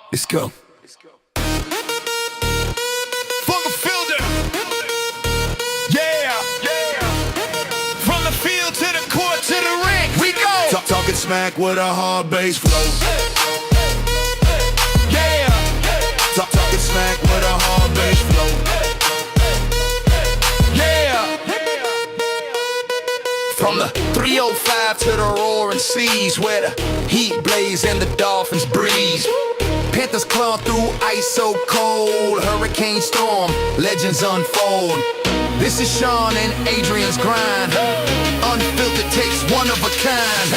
Let's go. Fuck a fielder. Yeah. From the field to the court to the ring, we go. Talking smack with a hard bass flow. Yeah. Talking smack with a hard bass flow. Yeah. From the 305 to the roaring seas, where the heat blaze and the Dolphins breeze. Panthers claw through ice so cold, hurricane storm, legends unfold. This is Sean and Adrian's grind. Unfiltered takes one of a kind.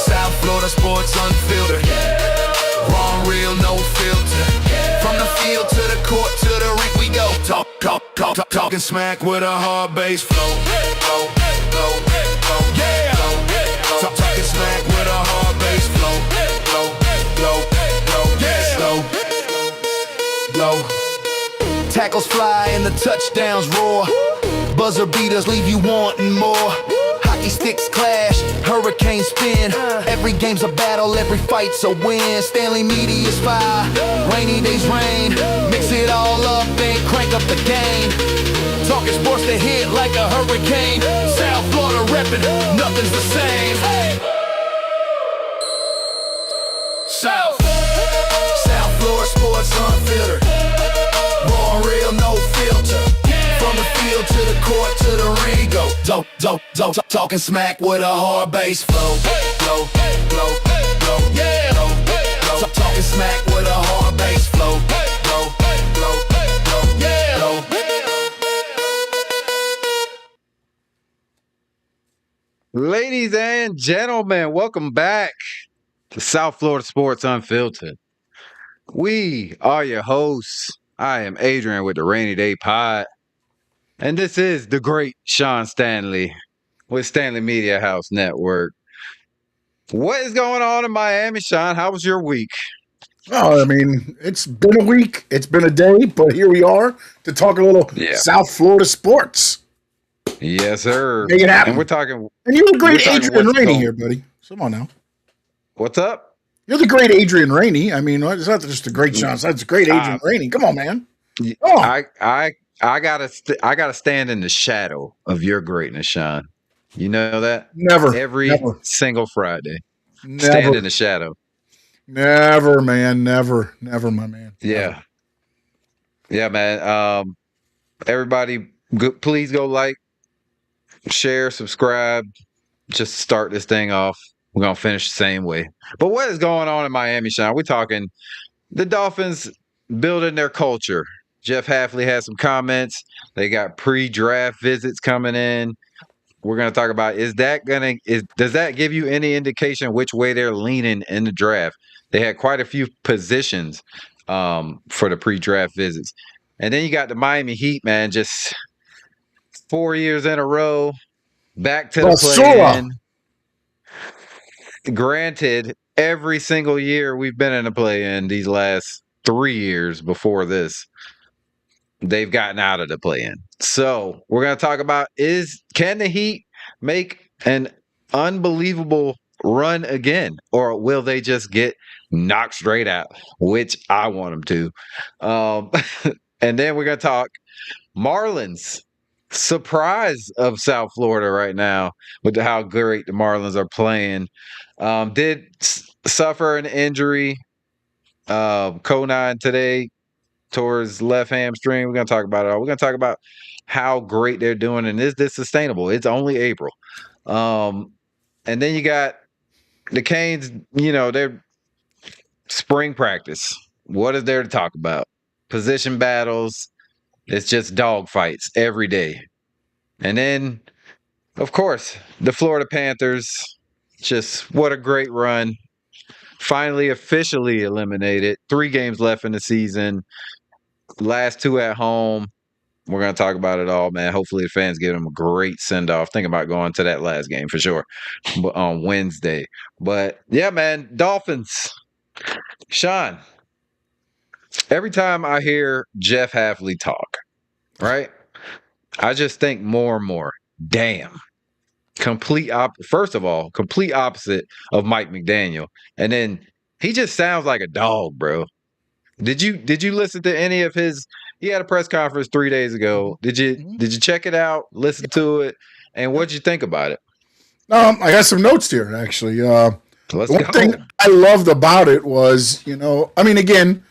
South Florida sports unfiltered. Raw and real, no filter. From the field to the court to the rink we go. Talking smack with a hard bass flow. Yeah. Talking smack with a hard bass flow. Tackles fly and the touchdowns roar. Buzzer beaters leave you wanting more. Hockey sticks clash, hurricanes spin. Every game's a battle, every fight's a win. Stanley Media's fire, rainy days rain. Mix it all up and crank up the game. Talking sports to hit like a hurricane. South Florida reppin', nothing's the same. South Florida sports unfiltered. Raw and real, no filter. From the field to the court to the ring go. Talking smack with a hard bass flow. Yeah. Talking smack with a hard bass flow. Yeah. Ladies and gentlemen, welcome back to South Florida Sports Unfiltered. We are your hosts. I am Adrian with the Rainy Day Pod. And this is the great Sean Stanley with Stanley Media House Network. What is going on in Miami, Sean? How was your week? Oh, I mean, it's been a week, it's been a day, but here we are to talk a little South Florida sports. Yes, sir. Make it happen. And we're talking. And you're the great Adrian Rainey here, buddy. Come on now. What's up? You're the great Adrian Rainey. I mean, it's not just the great Sean. It's great Adrian Rainey. Come on, man. Oh. I gotta stand in the shadow of your greatness, Sean. You know that? Never. Every single Friday. Never. Stand in the shadow. Never, man. Never, my man. Yeah. Yeah, man. Everybody, please go like, share, subscribe. Just start this thing off. We're going to finish the same way. But what is going on in Miami, Sean? We're talking the Dolphins building their culture. Jeff Hafley has some comments. They got pre-draft visits coming in. We're going to talk about, does that give you any indication which way they're leaning in the draft? They had quite a few positions for the pre-draft visits. And then you got the Miami Heat, man, just 4 years in a row, back to the play-in. Granted, every single year we've been in a play-in these last 3 years before this, they've gotten out of the play-in. So we're going to talk about, can the Heat make an unbelievable run again, or will they just get knocked straight out, which I want them to. And then we're going to talk Marlins. Surprise of South Florida right now with how great the Marlins are playing. Did suffer an injury, Conine today towards left hamstring. We're going to talk about it all. We're going to talk about how great they're doing, and is this sustainable? It's only April. And then you got the Canes, they're spring practice. What is there to talk about? Position battles. It's just dog fights every day. And then, of course, the Florida Panthers, just what a great run. Finally officially eliminated. 3 games left in the season. Last 2 at home. We're going to talk about it all, man. Hopefully the fans give them a great send-off. Think about going to that last game for sure on Wednesday. But, yeah, man, Dolphins. Sean, every time I hear Jeff Hafley talk, right, I just think more and more, damn. First of all, complete opposite of Mike McDaniel. And then he just sounds like a dog, bro. Did you listen to any of his? He had a press conference 3 days ago. Did you check it out? Listen to it, and what'd you think about it? I got some notes here actually. The Let's one go. thing I loved about it was, I mean, again,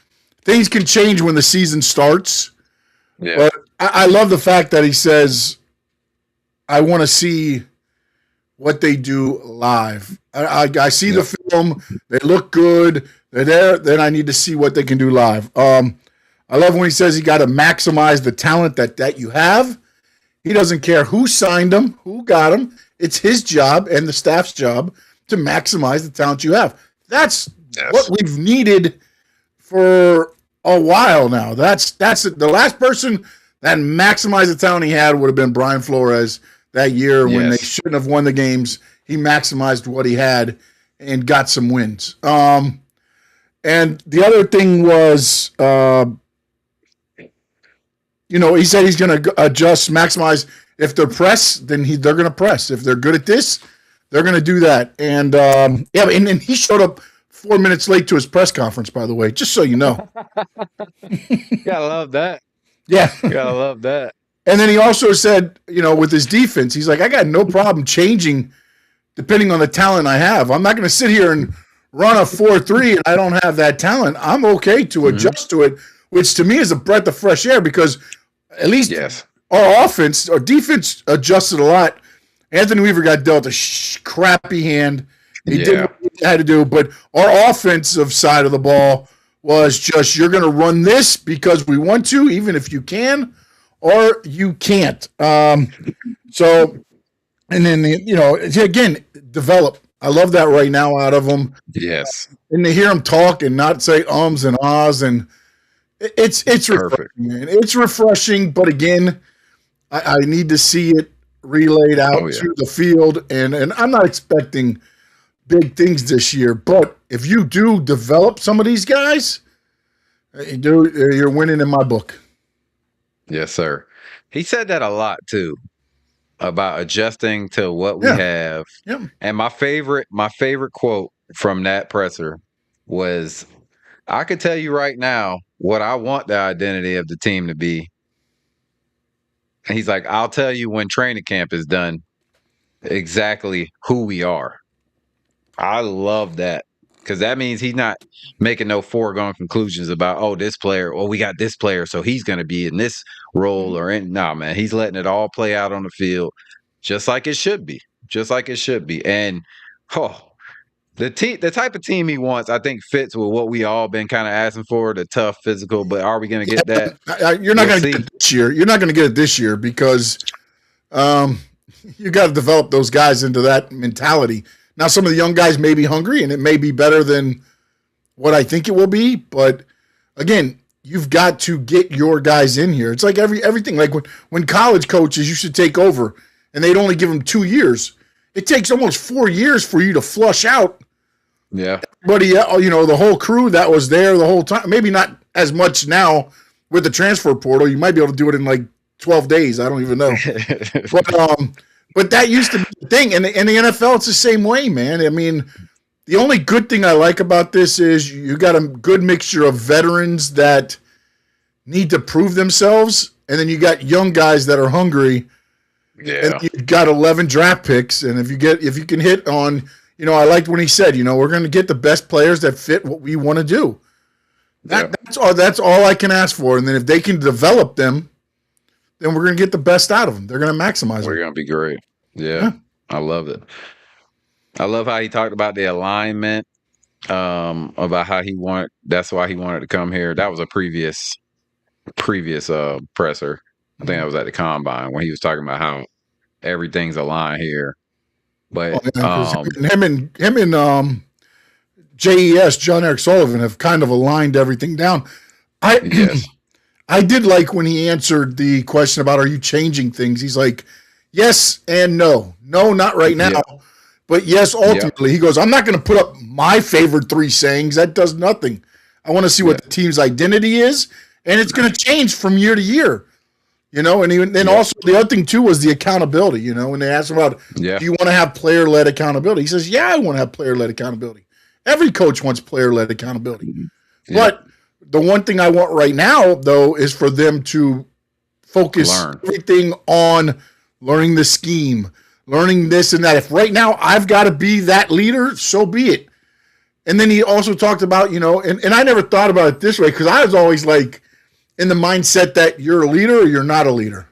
things can change when the season starts. Yeah. But I love the fact that he says, "I want to see what they do live. I see the film; they look good. They're there. Then I need to see what they can do live." I love when he says you got to maximize the talent that you have. He doesn't care who signed him, who got him. It's his job and the staff's job to maximize the talent you have. That's what we've needed for a while now. That's the last person that maximized the talent he had would have been Brian Flores that year when they shouldn't have won the games. He maximized what he had and got some wins. And the other thing was, he said he's going to adjust, maximize. If they're press, then they're going to press. If they're good at this, they're going to do that. And and he showed up 4 minutes late to his press conference, by the way, just so you know. Gotta love that. Yeah. Gotta love that. And then he also said, with his defense, he's like, I got no problem changing depending on the talent I have. I'm not going to sit here and run a 4-3 and I don't have that talent. I'm okay to adjust to it, which to me is a breath of fresh air because at least our offense, our defense adjusted a lot. Anthony Weaver got dealt a crappy hand. He did what he had to do, but our offensive side of the ball was just, you're going to run this because we want to, even if you can, or you can't. So, and then, again, develop. I love that right now out of them. Yes. And to hear him talk and not say ums and ahs, and it's refreshing, man. It's refreshing, but again, I need to see it relayed out to the field, and I'm not expecting big things this year, but if you do develop some of these guys, you're winning in my book. Yes, sir. He said that a lot too, about adjusting to what we have. Yeah. And my favorite quote from that presser was, I could tell you right now what I want the identity of the team to be. And he's like, I'll tell you when training camp is done exactly who we are. I love that because that means he's not making no foregone conclusions about, this player, we got this player, so he's going to be in this role or in. No, man, he's letting it all play out on the field just like it should be. Just like it should be. And the type of team he wants, I think, fits with what we all been kind of asking for, the tough, physical. But are we going to get that? You're not going to get it this year. You're not going to get it this year because you got to develop those guys into that mentality. Now, some of the young guys may be hungry, and it may be better than what I think it will be. But again, you've got to get your guys in here. It's like everything. Like when college coaches used to take over, and they'd only give them 2 years. It takes almost 4 years for you to flush out. Yeah. But the whole crew that was there the whole time. Maybe not as much now with the transfer portal. You might be able to do it in like 12 days. I don't even know. But that used to be the thing. And the NFL, it's the same way, man. I mean, the only good thing I like about this is you got a good mixture of veterans that need to prove themselves, and then you got young guys that are hungry. Yeah. And you've got 11 draft picks, and if you can hit on, I liked when he said, we're going to get the best players that fit what we want to do. That's all I can ask for. And then if they can develop them, then we're going to get the best out of them. They're going to maximize We're going to be great. Yeah. I love it. I love how he talked about the alignment, about how that's why he wanted to come here. That was a previous presser. I think that was at the combine when he was talking about how everything's aligned here. But him and JES, John Eric Sullivan, have kind of aligned everything down. I did like when he answered the question about, are you changing things? He's like, yes and no. No, not right now. Yeah. But yes, ultimately. Yeah. He goes, I'm not going to put up my favorite 3 sayings. That does nothing. I want to see what the team's identity is, and it's going to change from year to year. And then also the other thing too was the accountability. When they asked him about, do you want to have player-led accountability? He says, yeah, I want to have player-led accountability. Every coach wants player-led accountability. Yeah. But the one thing I want right now, though, is for them to focus everything on learning the scheme, learning this and that. If right now I've got to be that leader, so be it. And then he also talked about, and I never thought about it this way because I was always like in the mindset that you're a leader or you're not a leader.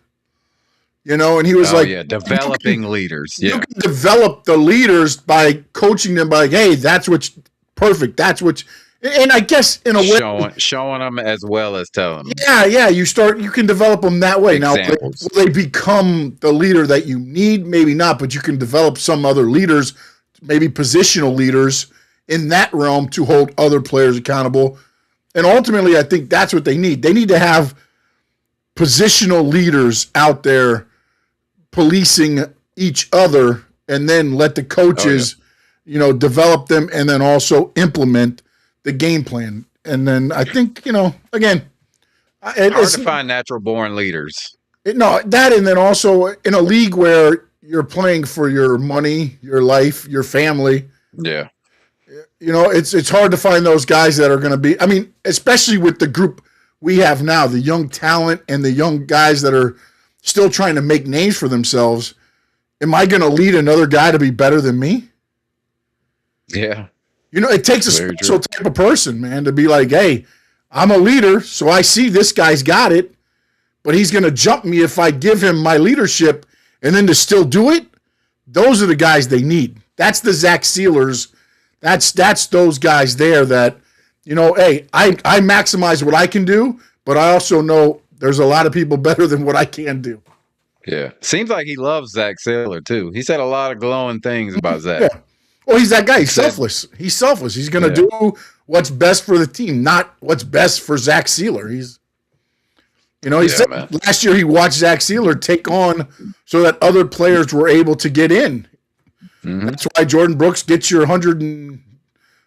And he was developing leaders. Yeah. You can develop the leaders by coaching them by, hey, that's what's perfect. That's what, and I guess in a way. Showing them as well as telling them. Yeah. You can develop them that way. Examples. Now, will they become the leader that you need? Maybe not, but you can develop some other leaders, maybe positional leaders in that realm to hold other players accountable. And ultimately, I think that's what they need. They need to have positional leaders out there policing each other, and then let the coaches, develop them and then also implement the game plan. And then I think, again, it's hard to find natural born leaders. And then also in a league where you're playing for your money, your life, your family. Yeah. It's hard to find those guys that are going to be, especially with the group we have now, the young talent and the young guys that are still trying to make names for themselves. Am I going to lead another guy to be better than me? Yeah. It takes a special type of person, man, to be like, hey, I'm a leader, so I see this guy's got it, but he's going to jump me if I give him my leadership, and then to still do it. Those are the guys they need. That's the Zach Sealers. That's those guys there that, hey, I maximize what I can do, but I also know there's a lot of people better than what I can do. Yeah. Seems like he loves Zach Sealer, too. He said a lot of glowing things about Zach. Yeah. Well, he's that guy. He's selfless. He's selfless. He's going to do what's best for the team, not what's best for Zach Sealer. He said last year he watched Zach Sealer take on so that other players were able to get in. Mm-hmm. That's why Jordan Brooks gets your 100 and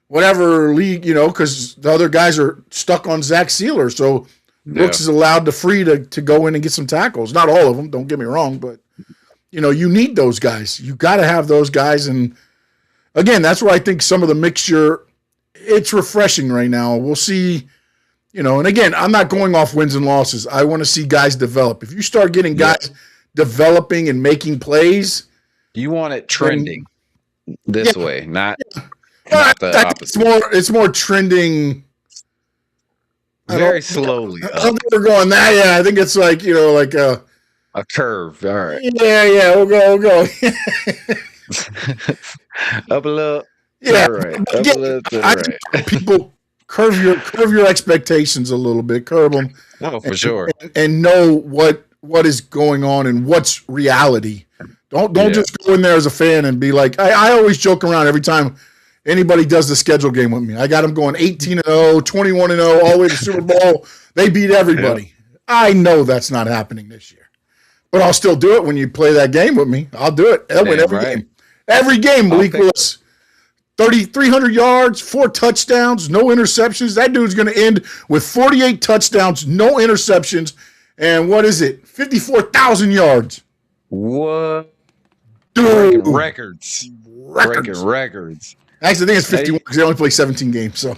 whatever league, because the other guys are stuck on Zach Sealer. So Brooks is allowed the free to go in and get some tackles. Not all of them, don't get me wrong, but you need those guys. You got to have those guys. And again, that's where I think some of the mixture, it's refreshing right now. We'll see, and again, I'm not going off wins and losses. I want to see guys develop. If you start getting guys developing and making plays, you want it trending this way, not the opposite. It's more trending. Very slowly. I don't think we're going that. Yeah, I think it's like like a curve. All right. Yeah. We'll go. Up a little. Yeah. Right. Up a little to the right. People curve your expectations a little bit. Curve them. Oh, for sure. And know what is going on and what's reality. Don't just go in there as a fan and be like, I always joke around every time anybody does the schedule game with me. I got them going 18-0, 21-0, all the way to Super Bowl. They beat everybody. Yeah. I know that's not happening this year. But I'll still do it when you play that game with me. I'll do it. I'll win every game. Every game, Malik Willis. 300 yards, 4 touchdowns, no interceptions. That dude's going to end with 48 touchdowns, no interceptions, and what is it? 54,000 yards. What? Dude. Breaking records. Breaking records. Actually, I think it's 51 because they only play 17 games. So,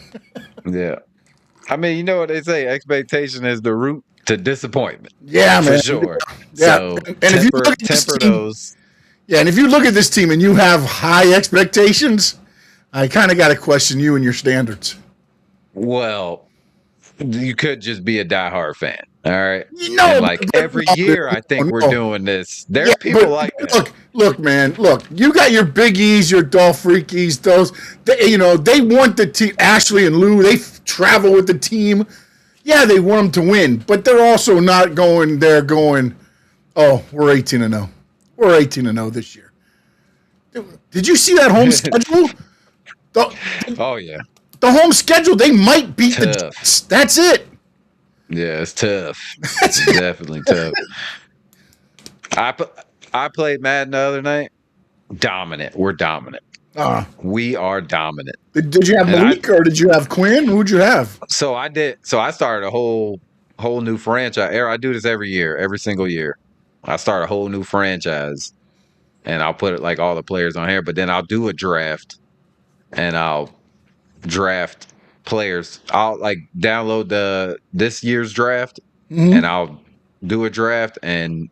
yeah. I mean, you know what they say? Expectation is the root to disappointment. Yeah, man. For sure. Yeah. So, and if you look at temper those. Yeah, and if you look at this team and you have high expectations, I kind of got to question you and your standards. Well, you could just be a diehard fan. All right. And like every year, I think we're doing this. There are people like that. Look, man. Look, you got your Big E's, your Dolph Freakies. Those, they want the team. Ashley and Lou, they travel with the team. Yeah, they want them to win, but they're also not going there going, oh, we're 18-0. We're 18-0 this year. Did you see that home schedule? Oh yeah. The home schedule, they might beat the Jets. That's it. Yeah, it's tough. It's definitely tough. I played Madden the other night. Dominant. We're dominant. We are dominant. Did you have Malik or did you have Quinn? Who'd you have? So I did. So I started a whole new franchise. I do this every year, every single year. I start a whole new franchise, and I'll put it like all the players on here. But then I'll do a draft, and I'll draft players. I'll like download this year's draft, Mhm. and I'll do a draft, and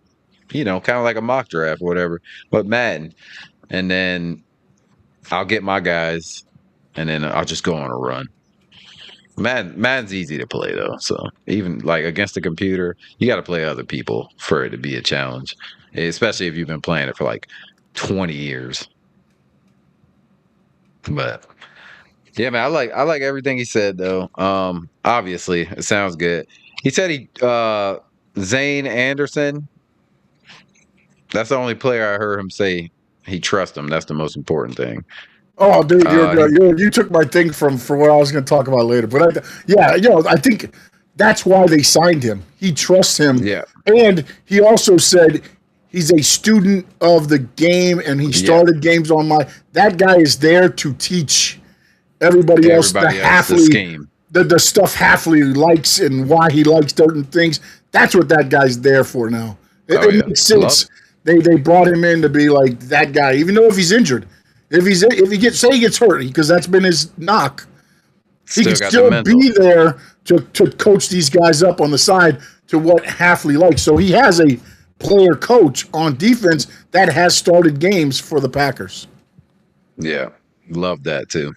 kind of like a mock draft or whatever, but Madden, and then I'll get my guys, and then I'll just go on a run. Madden's easy to play though, so even like against the computer, you got to play other people for it to be a challenge, especially if you've been playing it for like 20 years. But yeah, man, I like everything he said though. Obviously, it sounds good. He said Zane Anderson. That's the only player I heard him say he trusts him. That's the most important thing. Oh, dude, you took my thing for what I was going to talk about later. But I think that's why they signed him. He trusts him. Yeah. And he also said he's a student of the game, and he started games on that guy is there to teach everybody else the stuff Halfley likes and why he likes certain things. That's what that guy's there for now. It makes sense. They brought him in to be like that guy, even though if he's injured. If he gets hurt, because that's been his knock, he can still be there to coach these guys up on the side to what Halfley likes. So he has a player coach on defense that has started games for the Packers. Yeah, love that too.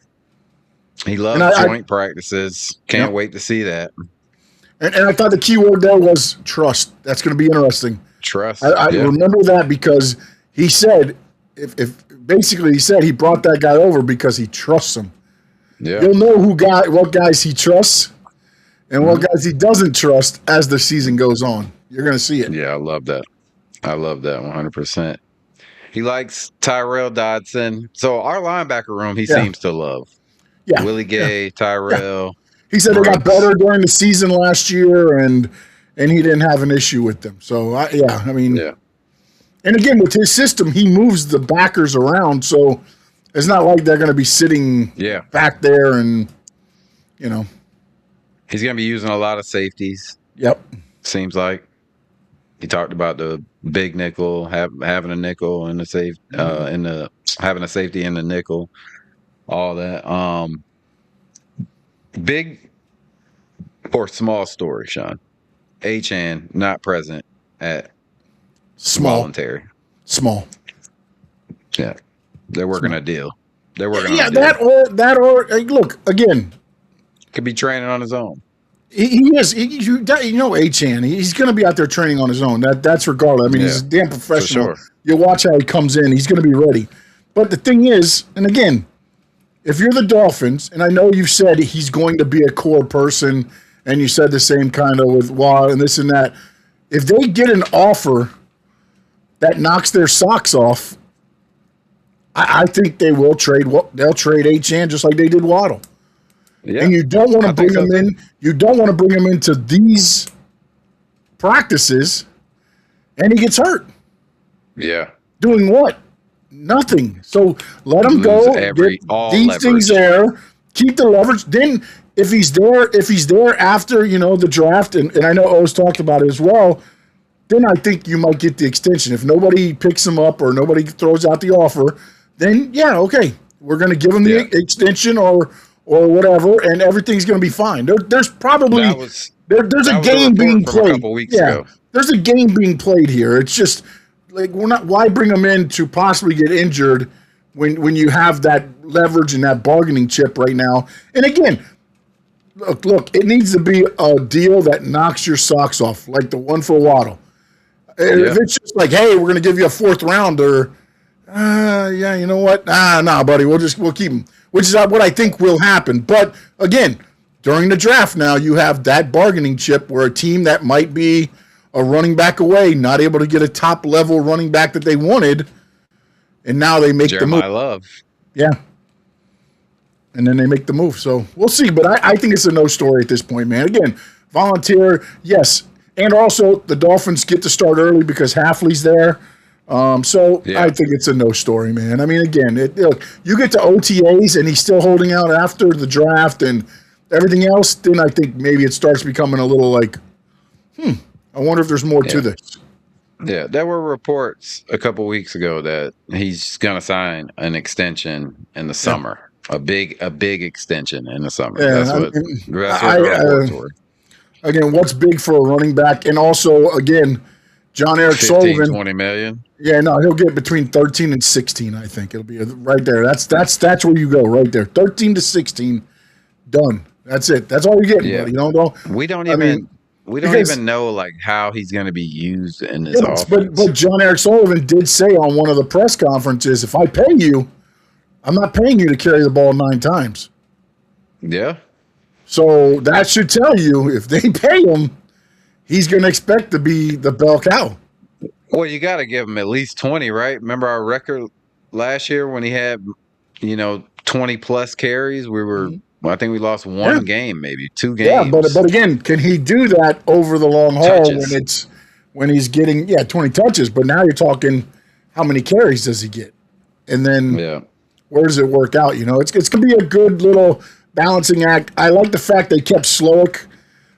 He loves joint practices. Can't wait to see that. And I thought the key word there was trust. That's going to be interesting. Trust. I remember that because he said he said he brought that guy over because he trusts him. Yeah. You'll know what guys he trusts and what guys he doesn't trust as the season goes on. You're going to see it. Yeah, I love that. 100%. He likes Tyrell Dodson. So our linebacker room, he seems to love. Yeah. Willie Gay, Tyrell. Yeah. He said Brooks. They got better during the season last year, and he didn't have an issue with them. So, And again, with his system, he moves the backers around, so it's not like they're going to be sitting back there and, He's going to be using a lot of safeties. Yep. Seems like. He talked about the big nickel, having a nickel and having a safety in the nickel, all that. Big or small story, Sean. Achane not present at voluntary. Small. Yeah. They're working a deal. They're working on a deal. that or look, again. Could be training on his own. He is. Achane. He's going to be out there training on his own. That's regardless. I mean, he's a damn professional. For sure. You watch how he comes in. He's going to be ready. But the thing is, and again, if you're the Dolphins, and I know you said he's going to be a core person, and you said the same kind of with Watt and this and that. If they get an offer that knocks their socks off, I think they will trade. They'll trade Achane just like they did Waddle. Yeah. And you don't want to bring him in. You don't want to bring him into these practices, and he gets hurt. Yeah. Doing what? Nothing. So let him go. Get these leverage. Things there. Keep the leverage. Then if he's there after the draft, and I know O's talked about it as well. Then I think you might get the extension. If nobody picks him up or nobody throws out the offer, then okay, we're going to give him the extension or whatever, and everything's going to be fine. There's probably there's a game being played. A couple weeks ago. There's a game being played here. It's just like why bring them in to possibly get injured when you have that leverage and that bargaining chip right now. And again, look, it needs to be a deal that knocks your socks off, like the one for Waddle. If it's just like, hey, we're going to give you a fourth rounder, you know what? Nah, buddy, we'll keep him. Which is what I think will happen. But again, during the draft now, you have that bargaining chip where a team that might be a running back away, not able to get a top level running back that they wanted, and now they make the move. Love. Yeah. And then they make the move. So we'll see. But I think it's a no story at this point, man. Again, volunteer, yes. And also the Dolphins get to start early because Halfley's there. I think it's a no story, man. I mean, again, you get to OTAs and he's still holding out after the draft and everything else, then I think maybe it starts becoming a little like, I wonder if there's more to this. Yeah, there were reports a couple weeks ago that he's going to sign an extension in the summer. A big extension in the summer. Yeah, That's what I, the reports were. again, what's big for a running back? And also, again, John Eric 15, Sullivan. 20 million. Yeah, no, he'll get between 13 and 16. I think it'll be right there. That's where you go right there. 13 to 16, done. That's it. That's all you're getting, buddy. We don't I even mean, we don't because- even know like how he's going to be used in this offense. but John Eric Sullivan did say on one of the press conferences, if I pay you, I'm not paying you to carry the ball 9 times. Yeah. So that should tell you if they pay him, he's going to expect to be the bell cow. Well, you got to give him at least 20, right? Remember our record last year when he had, 20 plus carries? I think we lost one game, maybe 2 games. Yeah, but again, can he do that over the long haul when he's getting 20 touches? But now you're talking how many carries does he get, and then where does it work out? It's gonna be a good little balancing act. I like the fact they kept Slowick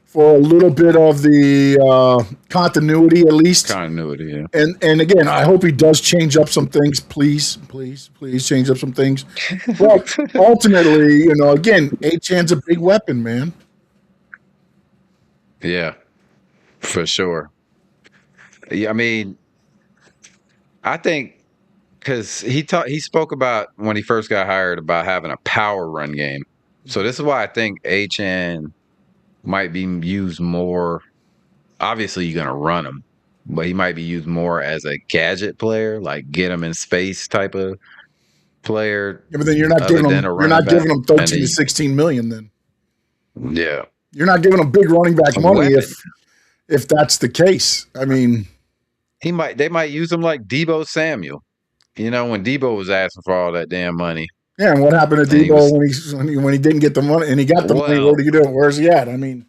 for a little bit of the continuity, at least. Continuity, yeah. And again, I hope he does change up some things. Please change up some things. But ultimately, again, Achan's a big weapon, man. Yeah, for sure. Yeah, I mean, I think because he spoke about when he first got hired about having a power run game. So this is why I think Achan might be used more. Obviously, you're going to run him, but he might be used more as a gadget player, like get him in space type of player. Yeah, but then you're not giving him 13 to 16 million. Then yeah, you're not giving him big running back money if that's the case. I mean, they might use him like Deebo Samuel. When Deebo was asking for all that damn money. Yeah, and what happened to Deebo when he didn't get the money and he got the money? What are you doing? Where's he at? I mean,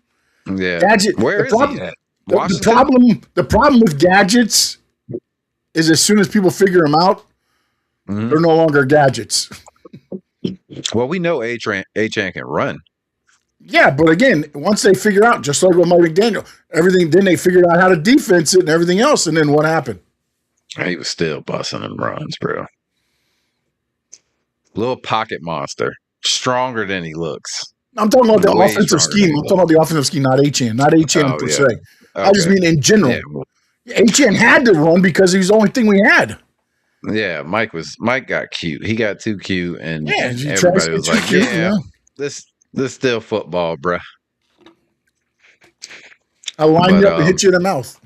yeah, where is he at? The problem with gadgets is as soon as people figure them out, they're no longer gadgets. Well, we know Achan can run. Yeah, but again, once they figure out, just like with Mike McDaniel, then they figured out how to defense it and everything else, and then what happened? He was still busting them runs, bro. Little pocket monster, stronger than he looks. I'm talking about the offensive scheme. I'm talking about the offensive scheme, not Achan per se. Okay. I just mean in general. Yeah. Achan had to run because he was the only thing we had. Yeah, Mike got cute. He got too cute, and everybody was like, this still football, bro. I lined you up and hit you in the mouth.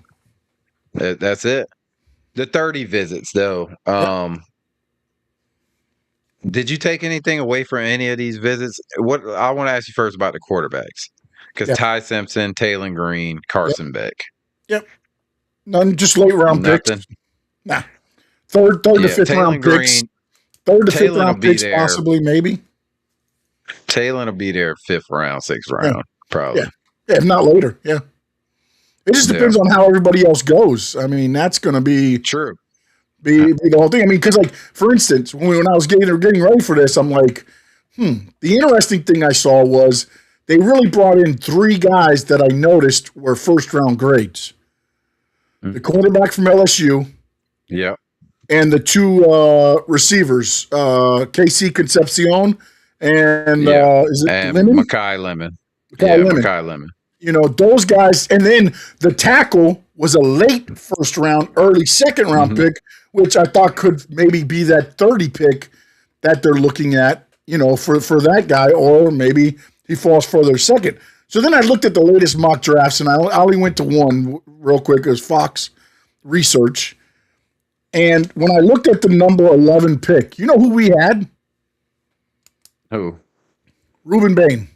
That's it. The 30 visits, though. Did you take anything away from any of these visits? What I want to ask you first about the quarterbacks, because Ty Simpson, Taylor Green, Carson Beck. Yep. None, just late round picks. Nah. Third to fifth round picks. Third to fifth round picks, possibly, maybe. Taylor will be there 5th round, 6th round, probably. Yeah, if not later. Yeah. It just depends on how everybody else goes. I mean, that's going to be true. Be the whole thing. I mean, because for instance, when I was getting ready for this, I'm like, the interesting thing I saw was they really brought in 3 guys that I noticed were first round grades. The quarterback from LSU. Yeah. And the 2 receivers, Casey Concepcion and is it Lemon? Makai Lemon. Makai Lemon. Those guys, and then the tackle was a late first round, early second round pick, which I thought could maybe be that 30 pick that they're looking at, for that guy, or maybe he falls further second. So then I looked at the latest mock drafts, and I only went to one real quick. It was Fox Research. And when I looked at the number 11 pick, you know who we had? Who? Reuben Bain.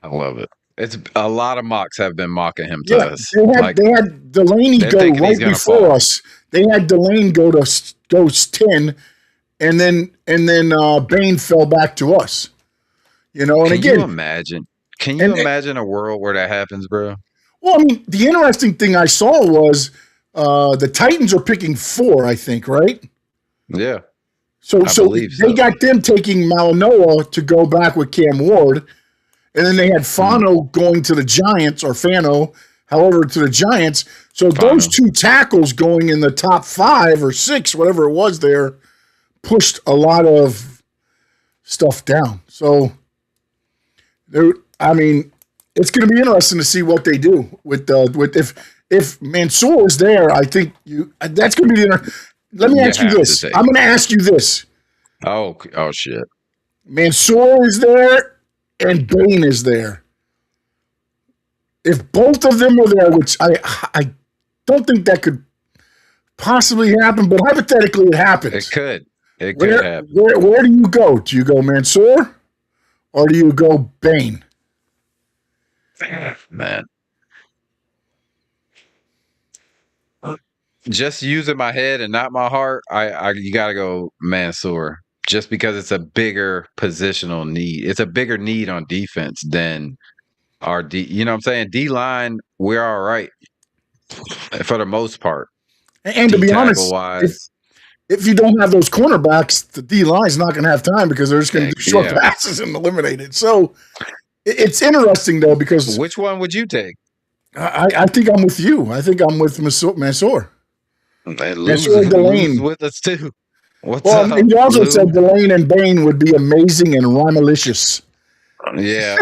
I love it. It's a lot of mocks have been mocking him to us. They had Delaney go right before us. They had Delaney go 10, and then Bain fell back to us. And Can you imagine a world where that happens, bro? Well, I mean, the interesting thing I saw was the Titans are picking 4, I think, right? Yeah. So they got them taking Malinois to go back with Cam Ward. And then they had Fano going to the Giants, or Fano, however, to the Giants. So those 2 tackles going in the top 5 or 6, whatever it was there, pushed a lot of stuff down. So there, I mean, it's going to be interesting to see what they do with if Mansour is there. I think that's going to be the. Let me ask you this. I'm going to ask you this. Oh shit. Mansour is there and Bain is there. If both of them are there, which I don't think that could possibly happen, but hypothetically it happens. It could. It could happen. Where do you go? Do you go Mansour or do you go Bain? Man. Just using my head and not my heart, you got to go Mansour. Just because it's a bigger positional need. It's a bigger need on defense than our D. You know what I'm saying? D-line, we're all right for the most part. And to be honest, if you don't have those cornerbacks, the D-line is not going to have time because they're just going to do short passes and eliminate it. So it's interesting, though, because... Which one would you take? I think I'm with you. I think I'm with Mansour. Mansour Delane with us, too. What's up, he also said Delane and Bain would be amazing and rhymalicious. Yeah.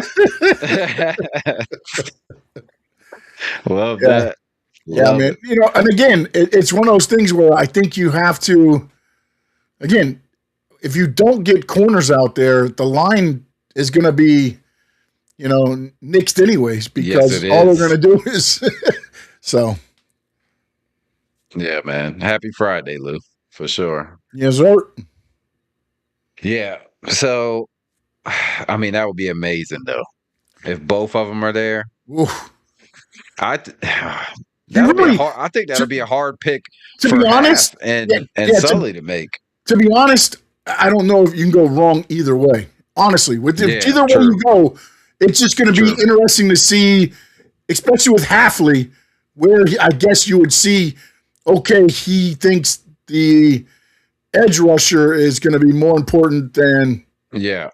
Love that. Yeah, man. You know, and again, it's one of those things where I think you have to, again, if you don't get corners out there, the line is going to be, nixed anyways because all they're going to do is so. Yeah, man. Happy Friday, Lou, for sure. Yes, sir. Yeah. So, I mean, that would be amazing, though, if both of them are there. Oof. I think that'll be a hard pick to be honest, and Sully to make. To be honest, I don't know if you can go wrong either way. Honestly, either way you go, it's just going to be interesting to see, especially with Hafley, where I guess you would see, okay, he thinks the edge rusher is going to be more important than the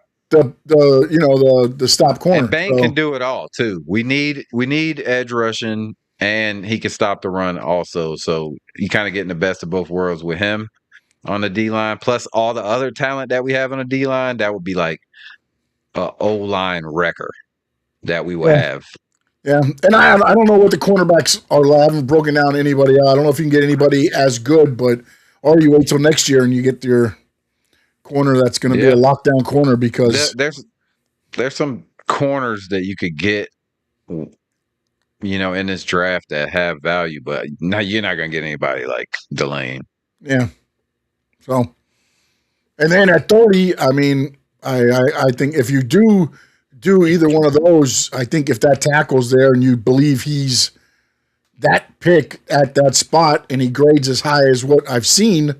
stop corner. And Bain can do it all too. We need edge rushing, and he can stop the run also. So you kind of getting the best of both worlds with him on the D line, plus all the other talent that we have on the D line. That would be like a O-line wrecker that we would have. Yeah, and I don't know what the cornerbacks are. I haven't broken down anybody out. I don't know if you can get anybody as good, or you wait till next year and you get your corner that's going to be a lockdown corner because there's some corners that you could get, in this draft that have value, but now you're not going to get anybody like Delane. Yeah. So, and then at 30, I mean, I think if you do either one of those, I think if that tackle's there and you believe he's that pick at that spot and he grades as high as what I've seen,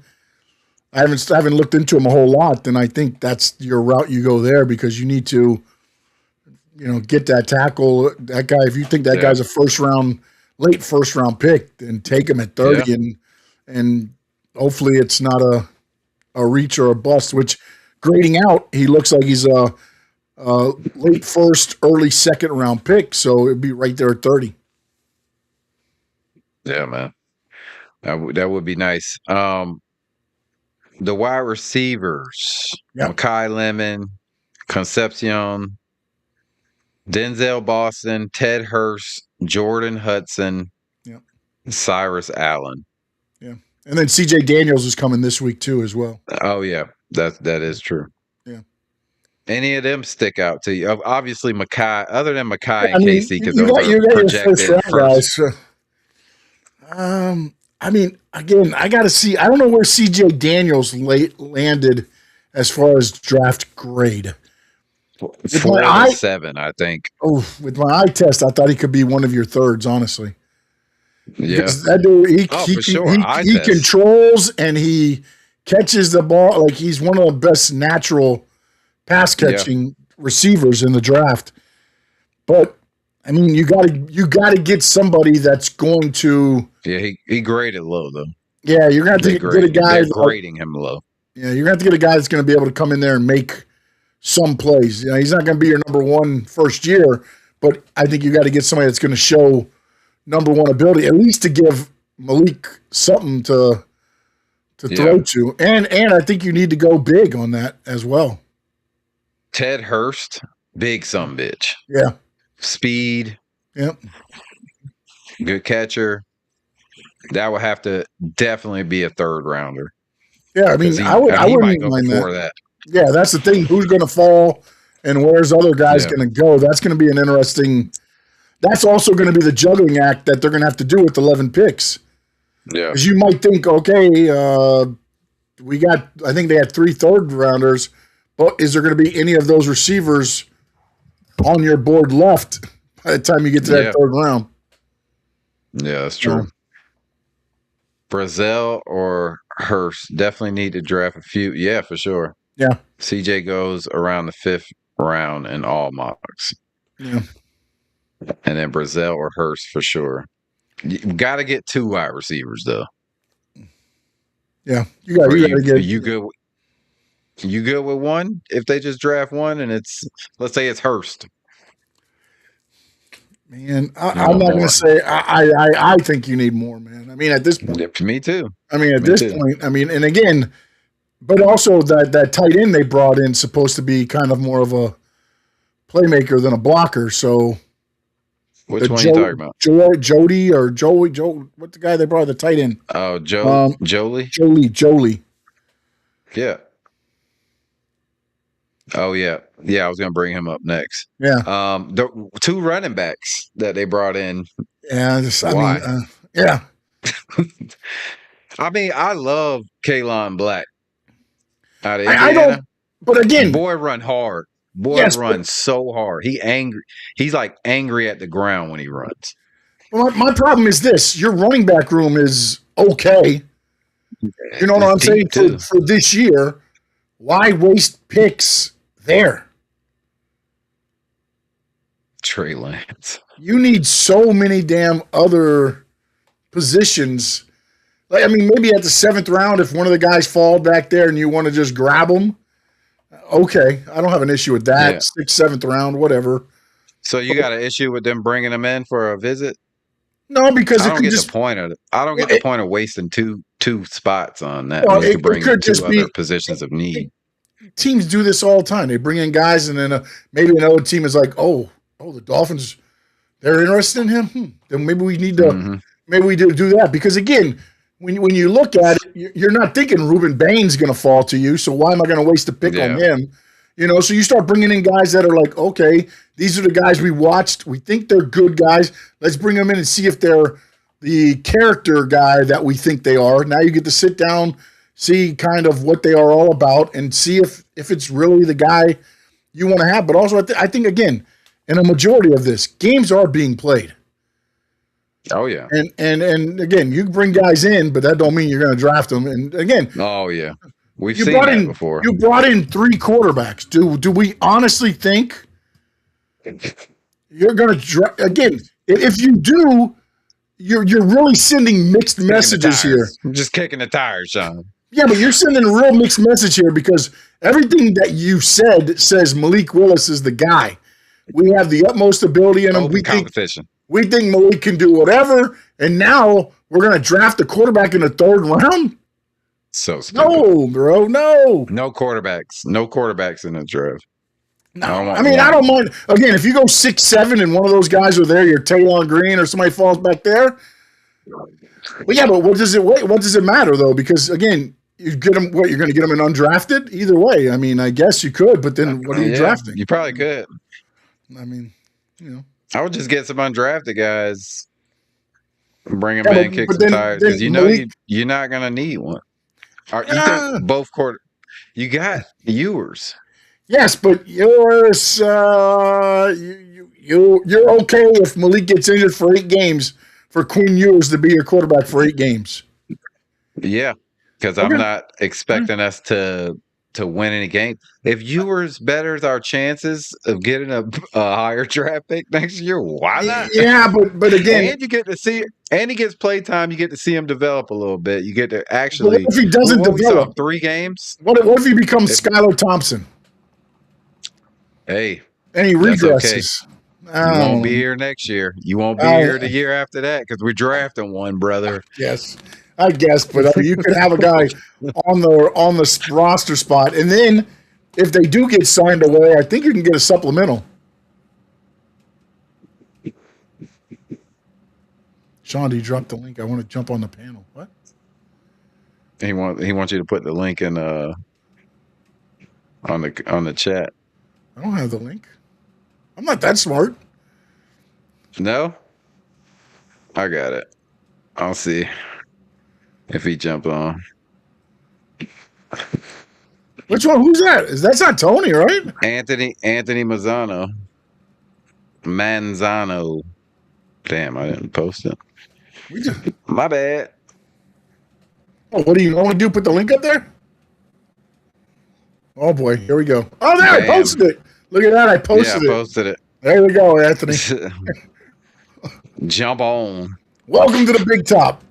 I haven't looked into him a whole lot, then I think that's your route you go there because you need to, get that tackle. That guy, if you think that guy's a late first round pick, then take him at 30 and hopefully it's not a reach or a bust, which grading out, he looks like he's a late first, early second round pick, so it'd be right there at 30. Yeah, man. That would be nice. The wide receivers, Mekhi Lemon, Concepcion, Denzel Boston, Ted Hurst, Jordan Hudson, Cyrus Allen. Yeah. And then CJ Daniels is coming this week too as well. Oh, yeah. That is true. Yeah. Any of them stick out to you? Obviously, Mekhi, other than Mekhi and Casey, because those are projected first. I mean, again, I got to see. I don't know where CJ Daniels landed as far as draft grade. 4-7, I think. Oh, with my eye test, I thought he could be one of your thirds, honestly. Yeah. That dude, he controls and he catches the ball. Like he's one of the best natural pass catching receivers in the draft. But I mean, you gotta get somebody that's going to. Yeah, he graded low though. Yeah, you're gonna have to get a guy grading him low. Yeah, you're gonna have to get a guy that's gonna be able to come in there and make some plays. He's not gonna be your number one first year, but I think you got to get somebody that's gonna show number one ability, at least to give Malik something to throw to. And I think you need to go big on that as well. Ted Hurst, big bitch. Yeah. Speed. Yep. Good catcher. That would have to definitely be a third rounder. Yeah, I mean, I he might wouldn't go mind before that. Yeah, that's the thing. Who's going to fall and where's other guys going to go? That's going to be an interesting. That's also going to be the juggling act that they're going to have to do with 11 picks. Yeah. Because you might think, okay, I think they had 3 third rounders, but is there going to be any of those receivers on your board left by the time you get to that third round? Yeah, that's true. Brazel or Hurst definitely need to draft a few. Yeah, for sure. Yeah. CJ goes around the 5th round in all mocks. Yeah. And then Brazel or Hurst for sure. You got to get 2 wide receivers though. Yeah, you got to get. You good with one? If they just draft one, and let's say it's Hurst. Man, I'm not going to say. I think you need more, man. I mean, at this point, yeah, me too. I mean, at this point, I mean, and again, but also that tight end they brought in supposed to be kind of more of a playmaker than a blocker. So, which one are you talking about? Jody or Joey? What the guy they brought the tight end? Oh, Jolie. Jolie. Yeah. Oh yeah. I was gonna bring him up next. Yeah. The 2 running backs that they brought in. Yeah. Yeah. I mean, I love Kalon Black out of Indiana. I don't. But again, boy run hard. Runs so hard. He's like angry at the ground when he runs. Well, my problem is this: your running back room is okay. You know what I'm saying? For this year, why waste picks there? Trey Lance. You need so many damn other positions. Like, I mean, maybe at the 7th round, if one of the guys fall back there and you want to just grab them, okay, I don't have an issue with that. Yeah. 6th, 7th round, whatever. So you got an issue with them bringing them in for a visit? No, because I don't get the point of it. I don't get the point of wasting two spots on that. Well, you could bring 2 other positions of need. Teams do this all the time. They bring in guys, and then maybe another team is like, "Oh, the Dolphins, they're interested in him. Then maybe we need to, maybe we do that." Because again, when you look at it, you're not thinking Reuben Bain's going to fall to you. So why am I going to waste a pick on him? You know, so you start bringing in guys that are like, okay, these are the guys we watched. We think they're good guys. Let's bring them in and see if they're the character guy that we think they are. Now you get to sit down, see kind of what they are all about, and see if it's really the guy you want to have. But also, I think, again, in a majority of this, games are being played. Oh, yeah. And again, you bring guys in, but that don't mean you're going to draft them. And again, oh, yeah. We've seen that before. You brought in 3 quarterbacks. Do we honestly think you're going to again? If you do, you're really sending mixed messages here. I'm just kicking the tires, Sean. Yeah, but you're sending a real mixed message here because everything that you said says Malik Willis is the guy. We have the utmost ability in him. We think Malik can do whatever, and now we're going to draft a quarterback in the 3rd round. So stupid. No, bro, no. No quarterbacks in the draft. No, I mean, I don't mind. Again, if you go 6, 7, and one of those guys are there, you're Taylon Green or somebody falls back there. Well, yeah, but what does it matter though? Because again, you get them. What, you're going to get them in undrafted? Either way, I mean, I guess you could, but then what are you drafting? You probably could. I mean, you know, I would just get some undrafted guys, bring them in, kick some tires, because you're not going to need one. You think both quarter? You got Ewers. Yes, but yours, you're okay if Malik gets injured for 8 games for Quinn Ewers to be your quarterback for 8 games. Yeah, because I'm not expecting us to win any game. If Ewers betters our chances of getting a higher draft pick next year, why not? Yeah, but again, and you get to see, and he gets play time. You get to see him develop a little bit. You get to actually. What if he doesn't develop? 3 games. What if he becomes Skylar Thompson? Hey, and he regresses. Okay. You won't be here next year. You won't be here the year after that because we're drafting one, brother. Yes, I guess, but you could have a guy on the roster spot, and then if they do get signed away, I think you can get a supplemental. Sean, you dropped the link. I want to jump on the panel. What? He wants you to put the link in on the chat. I don't have the link. I'm not that smart. No? I got it. I'll see if he jumps on. Which one? Who's that? That's not Tony, right? Anthony Manzano. Damn, I didn't post it. My bad. Oh, what do you want to do? Put the link up there? Oh boy, here we go. Oh, there, I posted it. Look at that, I posted it. Yeah, I posted it. There we go, Anthony. Jump on. Welcome to the big top.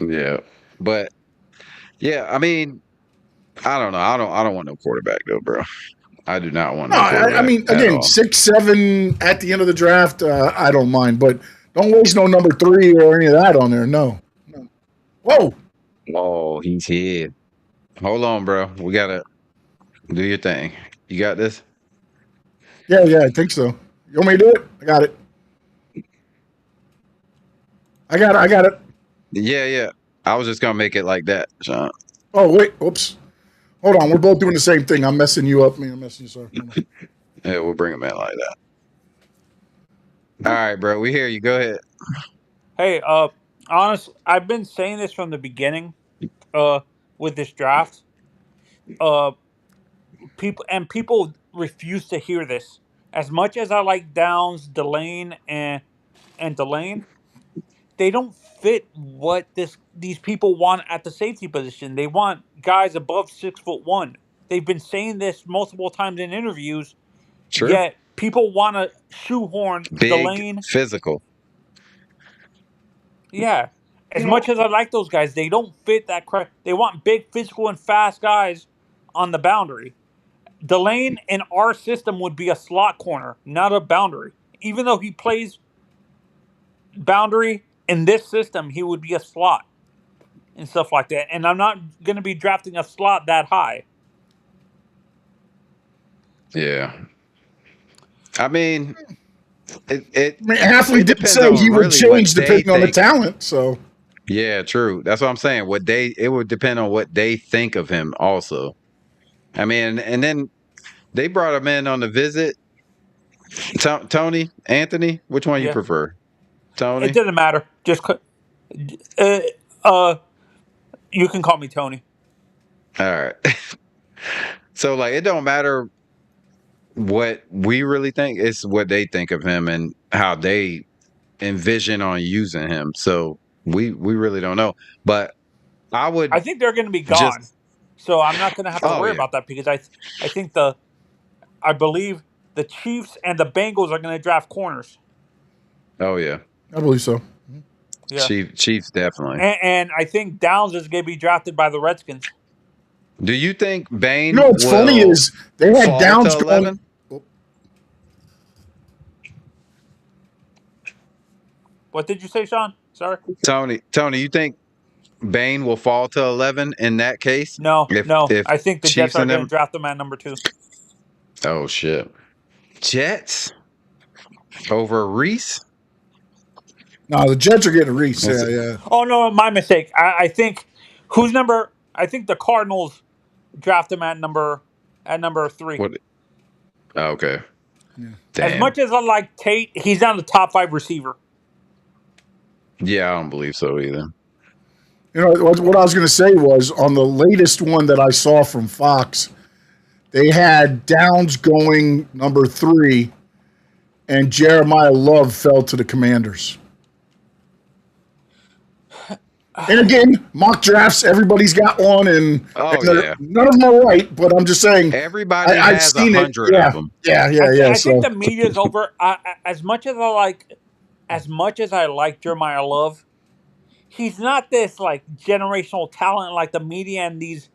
Yeah, but yeah, I mean, I don't know. I don't want no quarterback though, bro. I do not want no quarterback. I mean, again, 6'7" at the end of the draft, I don't mind, but don't waste no number 3 or any of that on there. No. Whoa. Oh, he's here. Hold on, bro. We gotta do your thing. You got this? Yeah, I think so. You want me to do it? I got it. I got it. Yeah. I was just gonna make it like that, Sean. Oh, wait. Oops. Hold on. We're both doing the same thing. I'm messing you up. I'm messing you, sorry. Yeah, we'll bring him in like that. All right, bro. We hear you. Go ahead. Hey, honestly, I've been saying this from the beginning, with this draft. People refuse to hear this. As much as I like Downs, Delane, and Delane, they don't fit what these people want at the safety position. They want guys above 6'1". They've been saying this multiple times in interviews. Sure. Yet people want to shoehorn Big, Delane. physical. Yeah. As much as I like those guys, they don't fit that crap. They want big, physical, and fast guys on the boundary. Delane in our system would be a slot corner, not a boundary. Even though he plays boundary in this system, he would be a slot and stuff like that. And I'm not going to be drafting a slot that high. Yeah. I mean, Halfley did say he would change depending on the talent. So yeah, true. That's what I'm saying. It would depend on what they think of him also. I mean, and then they brought him in on the visit. Tony, Anthony, which one you prefer? Tony? It doesn't matter. Just you can call me Tony. All right. So like it don't matter what we really think, it's what they think of him and how they envision on using him. So we really don't know. But I think they're going to be gone. So I'm not going to have to worry about that because I think I believe the Chiefs and the Bengals are going to draft corners. Oh yeah. I believe so. Yeah. Chiefs definitely. And I think Downs is going to be drafted by the Redskins. Do you think Bain? You know what's funny is they had Downs going. What did you say, Sean? Sorry. Tony, you think Bain will fall to 11 in that case? No. If I think the Jets are going to draft them at number 2. Oh shit. Jets over Reese? No, the Jets are getting Reese. Yeah. Oh no, my mistake. I think I think the Cardinals draft him at number 3. What? Oh, okay. Yeah. As much as I like Tate, he's not a top 5 receiver. Yeah, I don't believe so either. You know what I was going to say was on the latest one that I saw from Fox, they had Downs going number 3, and Jeremiah Love fell to the Commanders. And again, mock drafts, everybody's got one, and none of them are right. But I'm just saying, everybody has 100 of them. Yeah. I think the media's over. As much as I like Jeremiah Love, he's not this like generational talent like the media and these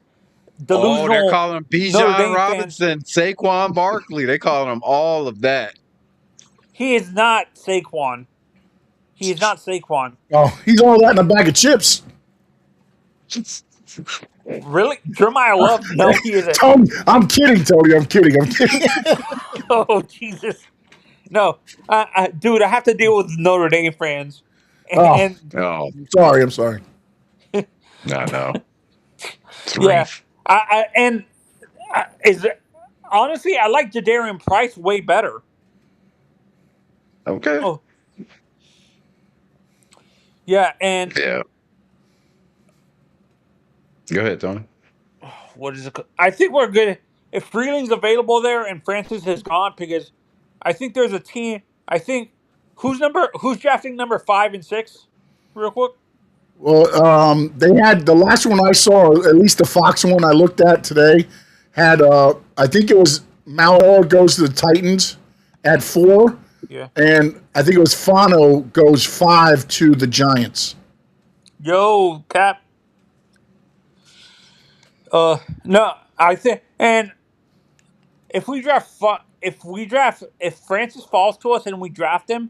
delusional. Oh, they're calling him Bijan Robinson, Saquon Barkley. They calling him all of that. He is not Saquon. He is not Saquon. Oh, he's all that in a bag of chips. Really? Jeremiah Love? No, he isn't. Tony, I'm kidding, Tony. I'm kidding. Oh, Jesus. No. Dude, I have to deal with Notre Dame fans. Oh, And Oh, sorry. I'm sorry. no. It's yeah. Reef. Honestly, I like Jadarian Price way better. Okay. Oh, yeah. And Yeah. Go ahead, Tony. what is it? I think we're good if Freeling's available there and Francis is gone because I think there's a team. I think who's drafting number 5 and 6, real quick. Well, they had the last one I saw, at least the Fox one I looked at today, had I think it was Malor goes to the Titans at 4, Yeah. and I think it was Fano goes 5 to the Giants. Yo, Cap. No, I think, and if Francis falls to us and we draft him,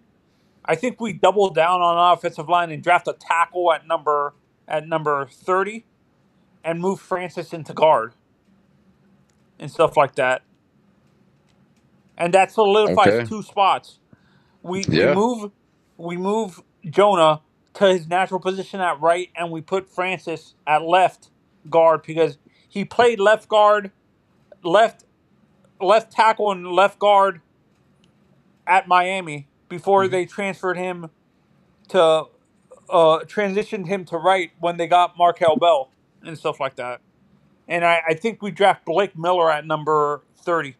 I think we double down on our offensive line and draft a tackle at number 30 and move Francis into guard and stuff like that. And that solidifies Okay. 2 spots. We Yeah. move Jonah to his natural position at right and we put Francis at left guard because he played left guard, left tackle and left guard at Miami before they transferred him to transitioned him to right when they got Markel Bell and stuff like that. And I think we draft Blake Miller at number 30.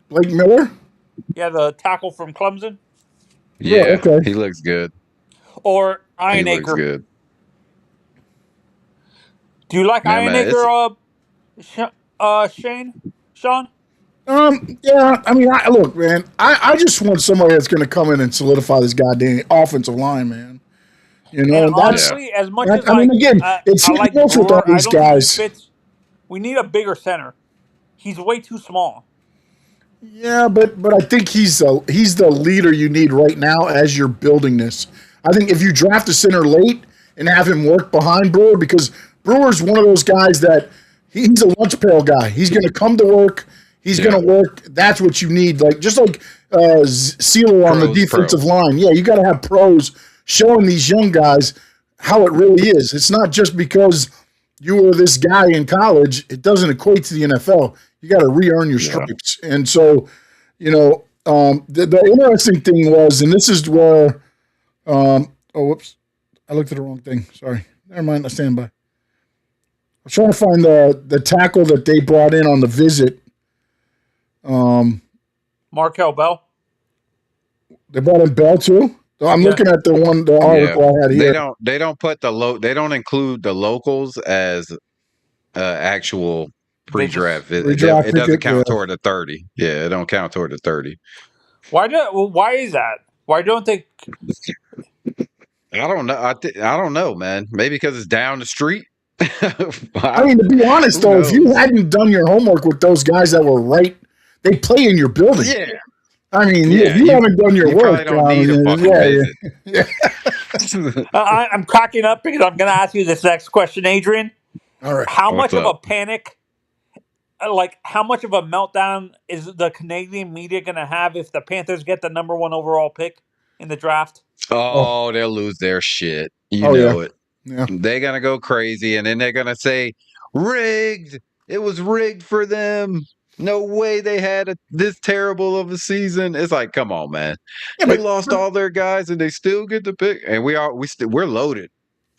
Blake Miller? Yeah, the tackle from Clemson. Yeah. okay. He looks good. Or He looks Ironacre. good. Do you like Yeah, man, Ironacre, Sean? Yeah, I mean, look, man, I just want somebody that's going to come in and solidify this goddamn offensive line, man. You know, And that's. honestly, as much as I mean, again, it's I like close with all Brewer, I these don't think guys. he fits. We need a bigger center. He's way too small. Yeah, but I think he's the leader you need right now as you're building this. I think if you draft a center late and have him work behind Brewer, because Brewer's one of those guys that he's a lunch pail guy. He's going to come to work. He's going to work. That's what you need. Like just like Sealer on the defensive line. Yeah, you got to have pros showing these young guys how it really is. It's not just because you were this guy in college. It doesn't equate to the NFL. You got to re-earn your stripes. And so, you know, the interesting thing was, and this is where, whoops, I looked at the wrong thing. Sorry. Never mind. I stand by. I was trying to find the tackle that they brought in on the visit. Markel Bell. They brought in Bell too. I'm looking at the article I had here. They don't include the locals as actual pre-draft. It doesn't count toward the 30. Yeah, it don't count toward the 30. Why is that? Why don't they? I don't know. I don't know, man. Maybe because it's down the street. I mean, to be honest, though, if you hadn't done your homework with those guys that were right, they play in your building. Yeah. I mean, if you haven't done your work, don't need a fucking visit. I'm cracking up because I'm going to ask you this next question, Adrian. All right. How much of a panic, like how much of a meltdown is the Canadian media going to have if the Panthers get the number 1 overall pick in the draft? Oh, they'll lose their shit. You know it. Yeah. They're going to go crazy, and then they're going to say, rigged. It was rigged for them. No way they had this terrible of a season. It's like, come on, man. Yeah, they lost all their guys, and they still get the pick. And we're loaded.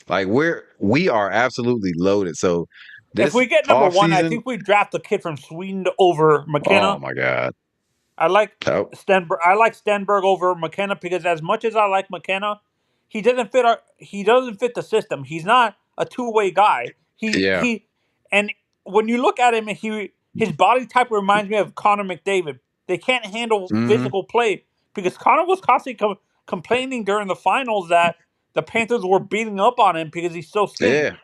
Like we are absolutely loaded. So if we get number 1, I think we draft the kid from Sweden over McKenna. Oh my god. I like Stenberg over McKenna because as much as I like McKenna, he doesn't fit the system. He's not a two-way guy. And when you look at him, his body type reminds me of Connor McDavid. They can't handle physical play because Connor was constantly complaining during the finals that the Panthers were beating up on him because he's so skinny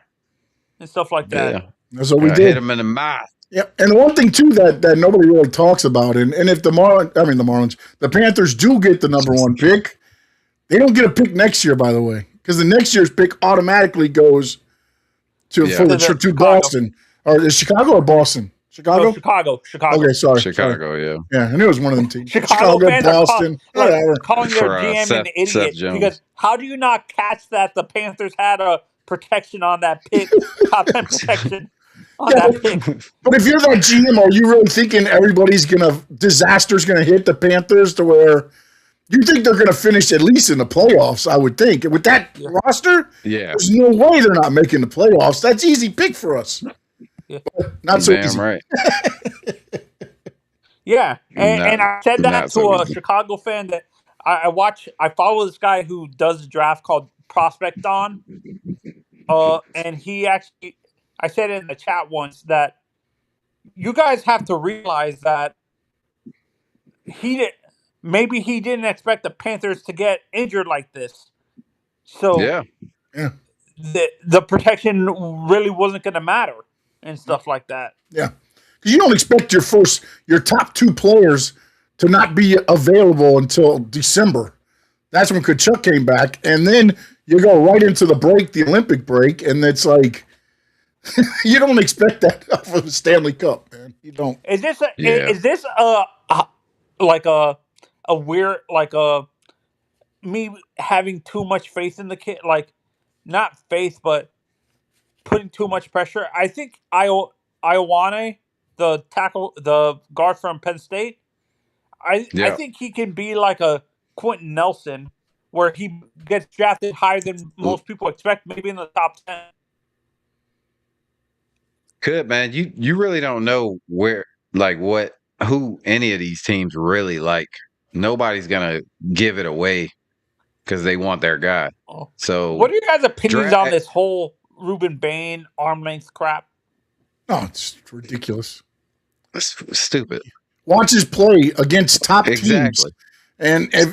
and stuff like that. Yeah. That's what we did. Hit him in the mouth. Yeah, and one thing too that nobody really talks about, and if the Panthers do get the number 1 pick, they don't get a pick next year, by the way, because the next year's pick automatically goes to Yeah. to Boston, or is Chicago or Boston? Chicago. No, Chicago. Okay, sorry. Chicago, yeah. Yeah, I knew it was one of them teams. Chicago fans Boston, are whatever. calling their For, GM Seth- an idiot Seth Jones. because how do you not catch that the Panthers had a protection on that pick, top 10 protection on Yeah, that pick? But if you're that GM, are you really thinking disaster's gonna hit the Panthers to where you think they're gonna finish at least in the playoffs? I would think with that roster, Yeah. there's no way they're not making the playoffs. That's easy pick for us. Yeah. But not so Damn easy. right. Yeah, and I said that not to so a easy. Chicago fan that I follow this guy who does a draft called Prospect On, and he actually, I said in the chat once that you guys have to realize that maybe he didn't expect the Panthers to get injured like this, so Yeah. the protection really wasn't going to matter and stuff like that. Yeah, because you don't expect your top two players to not be available until December. That's when Kachuk came back, and then you go right into the break, the Olympic break, and it's like you don't expect that off of the Stanley Cup, man. You don't. Is this like a weird me having too much faith in the kid? Like not faith, but putting too much pressure. I think Ioane, the guard from Penn State, I think he can be like a Quentin Nelson, where he gets drafted higher than most people expect, maybe in the top 10. Could, man. You really don't know who any of these teams really like. Nobody's gonna give it away because they want their guy. So what are your guys' opinions on this whole Ruben Bain arm length crap? Oh, it's ridiculous. It's stupid. Watch his play against top teams. And if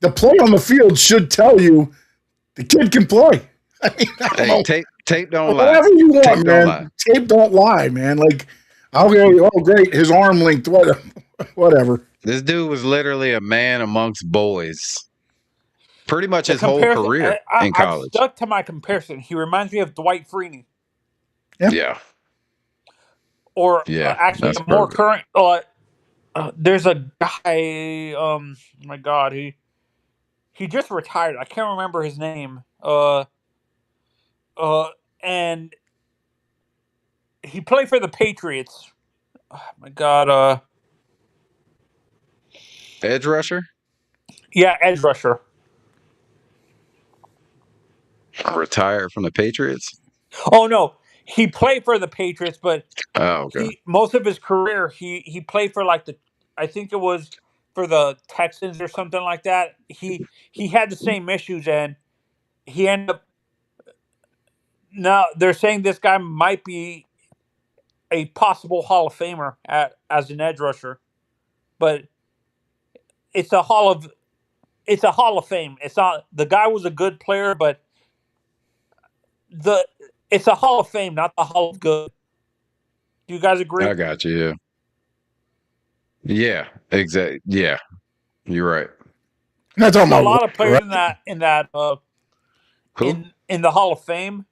the play on the field should tell you the kid can play. I mean, I don't know. Tape don't lie. Whatever you want, man. Tape don't lie, man. Like, great, his arm length, whatever. This dude was literally a man amongst boys. Pretty much his whole career in college. I stuck to my comparison. He reminds me of Dwight Freeney. Yeah. Or actually, a more current. There's a guy. Oh my God, he just retired. I can't remember his name. And he played for the Patriots. Oh my God. Edge rusher. Yeah, edge rusher. Retired from the Patriots. Oh no, he played for the Patriots, but most of his career he played for I think it was for the Texans or something like that. He had the same issues, and he ended up. Now they're saying this guy might be a possible Hall of Famer as an edge rusher, but it's a Hall of Fame. It's not, the guy was a good player, but it's a Hall of Fame, not the Hall of Good. Do you guys agree? I got you. Yeah, exactly. Yeah, you're right. That's There's a lot of players in the Hall of Fame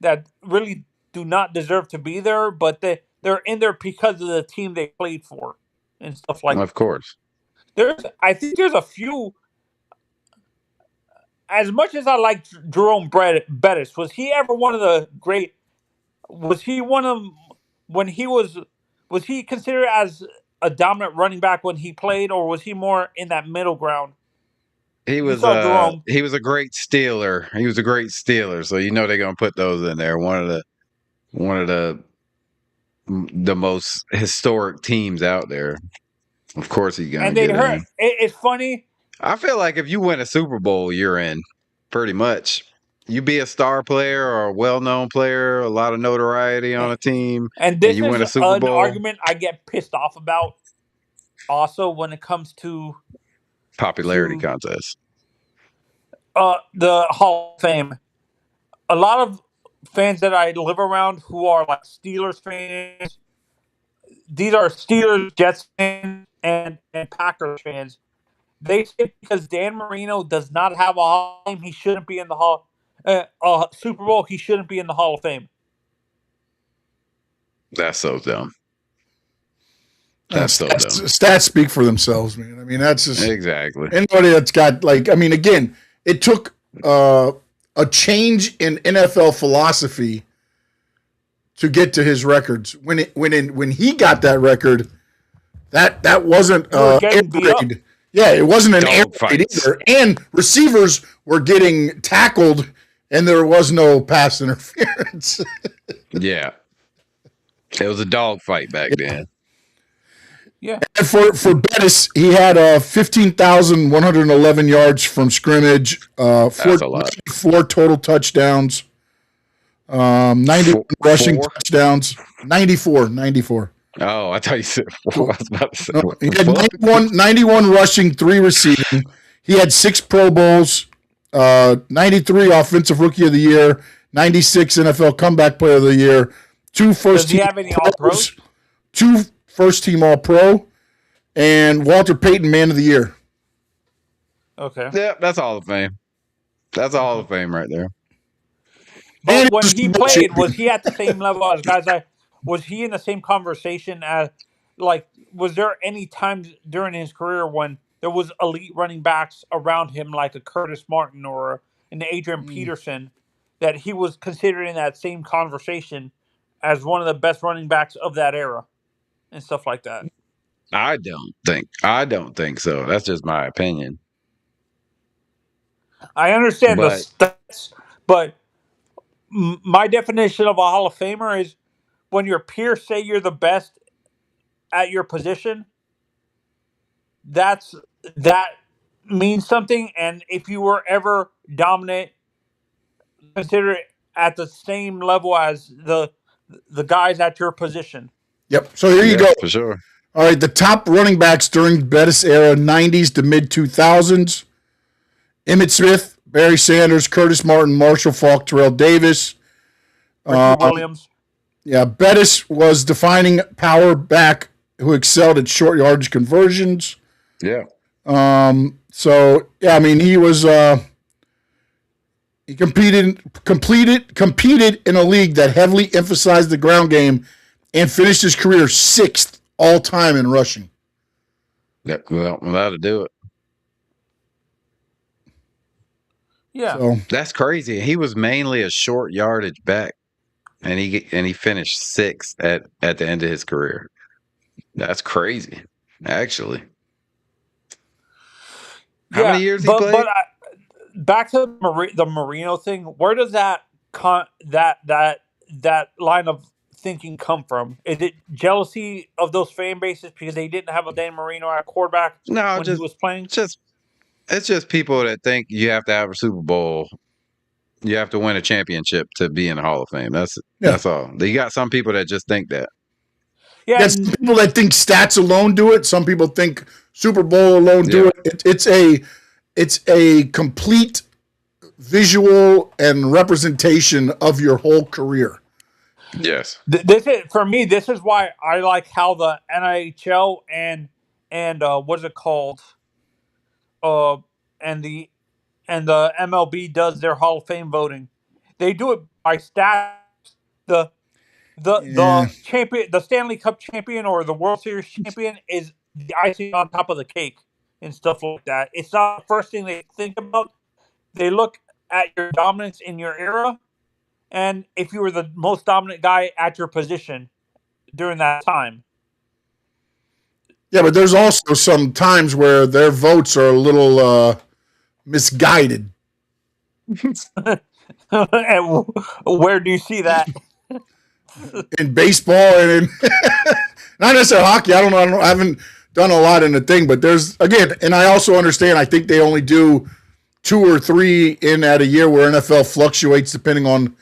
that really do not deserve to be there, but they're in there because of the team they played for and stuff like that. Of course. I think there's a few. As much as I like Jerome Bettis, was he ever one of the great? Was he one of when he was he considered as a dominant running back when he played, or was he more in that middle ground? He was he was a great stealer. He was a great stealer, so they're gonna put those in there. One of the most historic teams out there. Of course, he's gonna. And they hurt. It's funny. I feel like if you win a Super Bowl, you're in. Pretty much, you be a star player or a well-known player, a lot of notoriety on a team, and this you is win a Super Bowl. An argument I get pissed off about. Also, when it comes to popularity contest, the Hall of Fame, a lot of fans that I live around who are like Steelers fans, these are Steelers, Jets fans, and Packers fans. They say because Dan Marino does not have a Hall of Fame, he shouldn't be in the Super Bowl. He shouldn't be in the Hall of Fame. That's so dumb. That's so dumb. Stats speak for themselves, man. I mean, that's just Exactly. anybody that's got like. I mean, again, it took a change in NFL philosophy to get to his records. When he got that record, that wasn't air raid. Yeah, it wasn't an air raid either. And receivers were getting tackled, and there was no pass interference. Yeah, it was a dog fight back then. Yeah. And for Bettis, he had 15,111 yards from scrimmage, That's a lot. 4 total touchdowns, 91 rushing touchdowns, 94. Oh, I thought you said 4. I was about to say. No, he had 91 rushing, 3 receiving. He had 6 Pro Bowls, 93 Offensive Rookie of the Year, 96 NFL Comeback Player of the Year, 2 first team. Does he have any All-Pros? 2 first-team All-Pro, and Walter Payton Man of the Year. Okay. Yeah, that's Hall of Fame. That's a Hall of Fame right there. But when he played, was he at the same level as guys like? Was he in the same conversation as, like, was there any times during his career when there was elite running backs around him, like a Curtis Martin or an Adrian Peterson, that he was considering that same conversation as one of the best running backs of that era and stuff like that? I don't think so. That's just my opinion. I understand the stats, but my definition of a Hall of Famer is when your peers say you're the best at your position. That means something, and if you were ever dominant, consider it at the same level as the guys at your position. Yep. So here you go. For sure. All right, the top running backs during Bettis era, 90s to mid-2000s. Emmitt Smith, Barry Sanders, Curtis Martin, Marshall Faulk, Terrell Davis. Ricky Williams. Yeah, Bettis was defining power back who excelled at short yardage conversions. Yeah. So, yeah, I mean, he was he competed in a league that heavily emphasized the ground game and finished his career 6th all-time in rushing. Yeah, well, that'll do it. Yeah. So, that's crazy. He was mainly a short yardage back, and he finished 6th at the end of his career. That's crazy, actually. How many years he played? But back to the Marino thing. Where does that line of thinking come from? Is it jealousy of those fan bases because they didn't have a Dan Marino at quarterback he was playing? It's just people that think you have to have a Super Bowl. You have to win a championship to be in the Hall of Fame. That's all. You got some people that just think that. Yeah, some people that think stats alone do it. Some people think Super Bowl alone do it. It's a complete visual and representation of your whole career. Yes. This is why I like how the NHL and what's it called? And the MLB does their Hall of Fame voting. They do it by stats. The champion, the Stanley Cup champion or the World Series champion is the icing on top of the cake and stuff like that. It's not the first thing they think about. They look at your dominance in your era, and if you were the most dominant guy at your position during that time. Yeah, but there's also some times where their votes are a little misguided. And where do you see that? In baseball and in not necessarily hockey. I don't know. I haven't done a lot in the thing, but there's and I also understand. I think they only do 2 or 3 in at a year, where NFL fluctuates depending on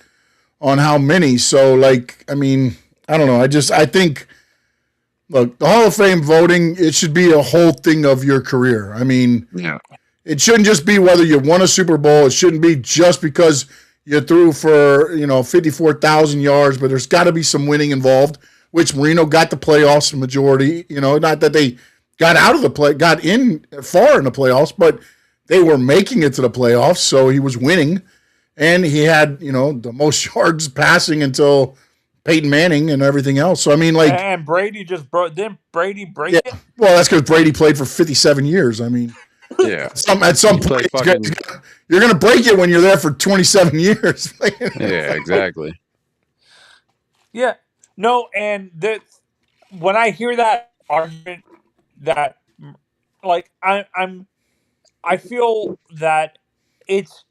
how many. So, like, I mean, I don't know. I think, look, the Hall of Fame voting, it should be a whole thing of your career. I mean, it shouldn't just be whether you won a Super Bowl. It shouldn't be just because you threw for 54,000 yards, but there's got to be some winning involved. Which Marino got the playoffs, the majority. Not that they got in far in the playoffs, but they were making it to the playoffs, so he was winning, and he had the most yards passing until Peyton Manning and everything else. So I mean, like, and Brady just broke. Didn't Brady break yeah. it? Well, that's because Brady played for 57 years. I mean, Yeah. at some You play point, fucking- you're going to break it when you're there for 27 years. Yeah, exactly. Yeah. No, and when I hear that argument, that like I feel that it's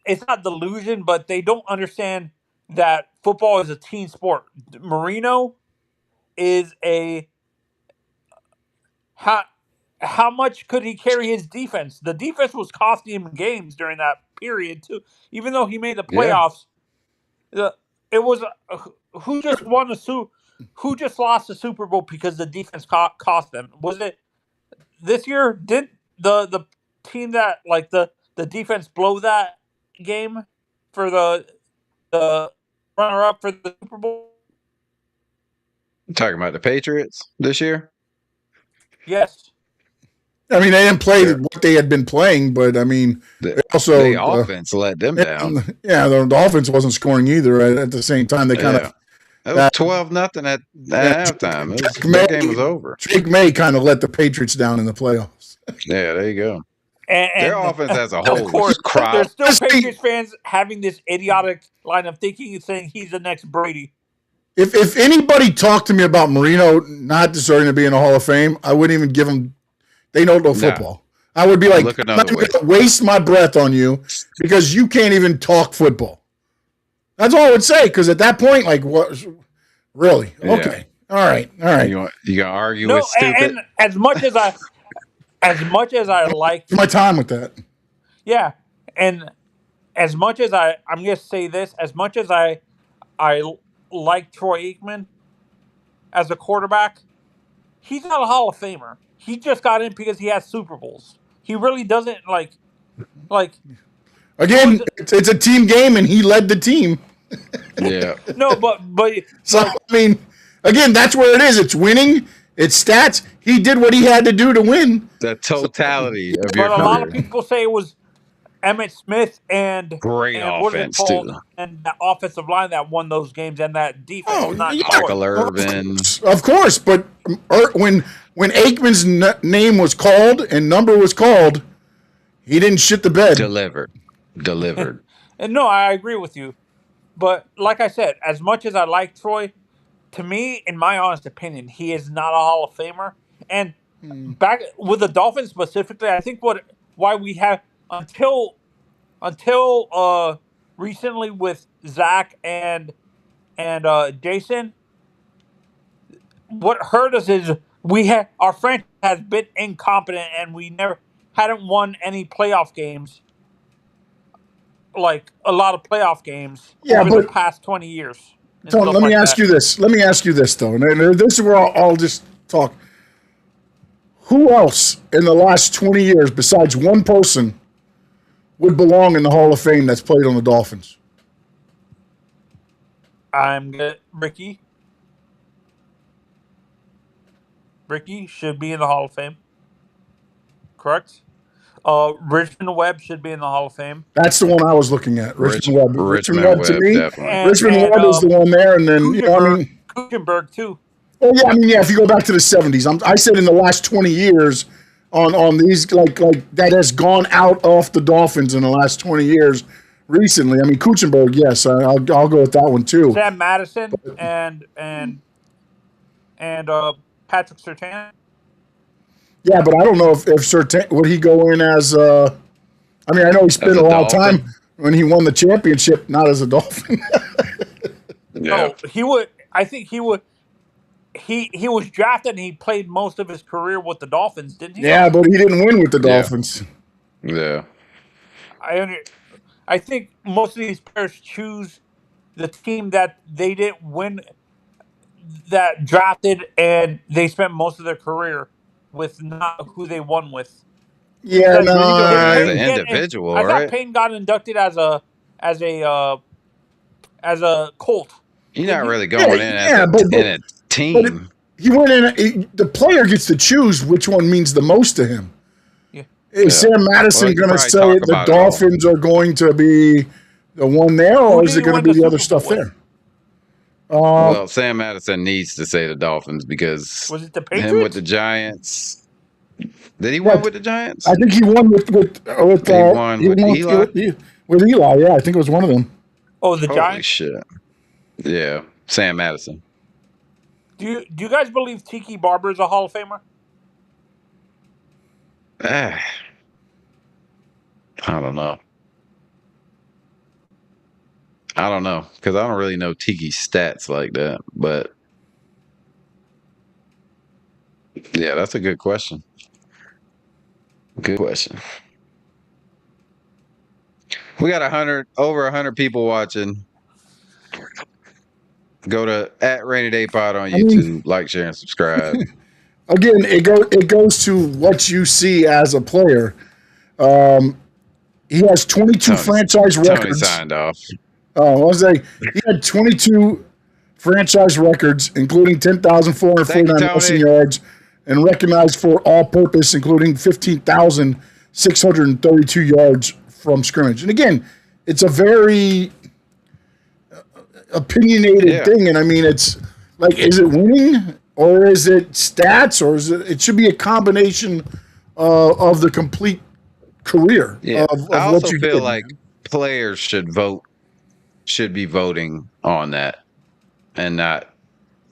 it's not delusion, but they don't understand that football is a team sport. Marino is a how much could he carry his defense? The defense was costing him games during that period too. Even though he made the Yeah. playoffs, it was who just won who just lost the Super Bowl because the defense cost them? Was it this year? Did the team that like the defense blow that game for the runner up for the Super Bowl? Talking about the Patriots this year? Yes. I mean, they didn't play Sure. what they had been playing, but I mean, The, they also the offense let them down. Yeah, the offense wasn't scoring either. At the same time, they kind of It was 12-0 at halftime. That game was over. Drake May kind of let the Patriots down in the playoffs. Yeah, there you go. And Their offense as a whole of course, was crap. there's still Patriots fans having this idiotic line of thinking and saying he's the next Brady. If anybody talked to me about Marino not deserving to be in the Hall of Fame, I wouldn't even give them. They don't know football. I would be like, Look I'm another not way. going to waste my breath on you because you can't even talk football. That's all I would say. Because at that point, like, what? Really? Yeah. Okay. All right. You gonna argue No, with stupid? and as much as I like, My time with that. yeah, and as much as I'm gonna say this, as much as I like Troy Aikman as a quarterback, he's not a Hall of Famer. He just got in because he has Super Bowls. He really doesn't like. Again, it's a team game, and he led the team. Yeah. No, but So I mean, again, that's where it is. It's winning. It's stats. He did what he had to do to win. The totality of your but a lot of career. people say it was Emmitt Smith and Great what is it offense, called? too. And that offensive line that won those games and that defense. Oh, not yeah. Troy. Michael Irvin. Of course, but when Aikman's name was called and number was called, he didn't shit the bed. Delivered. And no, I agree with you. But like I said, as much as I like Troy, to me, in my honest opinion, he is not a Hall of Famer. And back with the Dolphins specifically, I think why we have until recently with Zach and Jason, what hurt us is our franchise has been incompetent and we never hadn't won any playoff games. Like a lot of playoff games over the past 20 years. Tony, let me ask you this. Let me ask you this, though. And this is where I'll just talk. Who else in the last 20 years, besides one person, would belong in the Hall of Fame that's played on the Dolphins? I'm good. Ricky. Ricky should be in the Hall of Fame. Correct? Richmond Webb should be in the Hall of Fame. That's the one I was looking at. Richmond Webb. Richmond Webb to me. definitely. Richmond Webb is the one there, and then Kuchenberg too. Oh yeah, I mean, yeah. If you go back to the '70s, I said in the last 20 years, on these like that has gone out off the Dolphins in the last 20 years. Recently, I mean, Kuchenberg, yes, I'll go with that one too. Sam Madison and Patrick Surtain. Yeah, but I don't know if Surtain would he go in as. I mean, I know he spent a long time when he won the championship, not as a Dolphin. No, he would. I think he would. He was drafted and he played most of his career with the Dolphins, didn't he? Yeah, but he didn't win with the Dolphins. Yeah. I think most of these players choose the team that they didn't win, that drafted, and they spent most of their carear with, not who they won with. Yeah, no, as an individual, I right? thought Payne got inducted as a Colt. You're not really going in as in a team. But he went in. The player gets to choose which one means the most to him. Yeah. Is Sam Madison going to say the Dolphins are going to be the one there, or is it going to be the other stuff there? Well, Sam Madison needs to say the Dolphins because Was it the him with Patriots? the Giants. Did he win with the Giants? I think he won with He won with Eli? With Eli. Yeah, I think it was one of them. Oh, the Holy Giants. shit! Yeah, Sam Madison. Do you guys believe Tiki Barber is a Hall of Famer? I don't know. Because I don't really know Tiki's stats like that. But yeah, that's a good question. Good question. We got over 100 people watching. Go to @RainyDayPod on YouTube. Like, share, and subscribe. Again, it goes to what you see as a player. He has 22 franchise records. Tony signed off. Oh, I was like, he had 22 franchise records, including 10,449 rushing yards, and recognized for all-purpose, including 15,632 yards from scrimmage. And again, it's a very opinionated thing, and I mean, it's like, is it winning or is it stats, or is it? It should be a combination of the complete career. Yeah, of I also what you feel did, like players should be voting on that, and not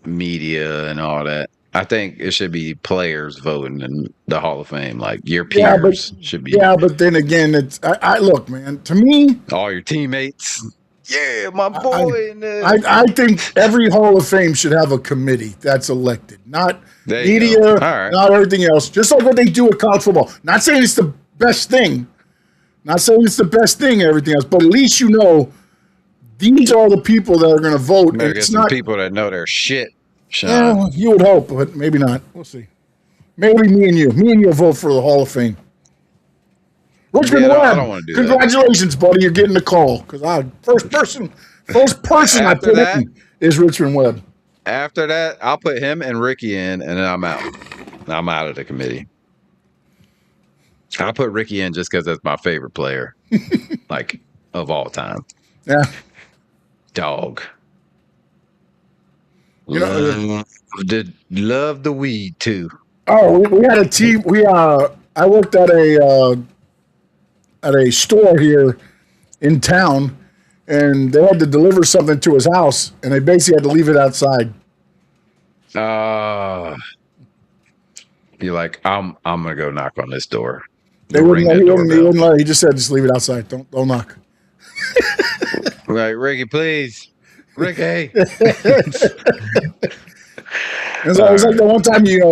media and all that. I think it should be players voting in the Hall of Fame, like your peers should be. Yeah, but then again, it's I look, man. To me, all your teammates. Yeah, my boy. I think every Hall of Fame should have a committee that's elected, not media, not everything else. Just like what they do with college football. Not saying it's the best thing. Not saying it's the best thing, everything else, but at least you know these are the people that are going to vote. Better get some people that know their shit, Sean. Yeah, you would hope, but maybe not. We'll see. Maybe me and you vote for the Hall of Fame. Richmond Webb, I don't want to do congratulations, buddy. You're getting the call because first person I put in is Richmond Webb. After that, I'll put him and Ricky in, and then I'm out. I'm out of the committee. I'll put Ricky in just because that's my favorite player, like, of all time. Yeah. Dog. You know, love the weed too. Oh, we had a team. I worked at a store here in town, and they had to deliver something to his house, and they basically had to leave it outside. You're like, I'm gonna go knock on this door. They wouldn't let. He wouldn't let. He just said, just leave it outside. Don't knock. Like, Ricky, please, Ricky. It's like the one time you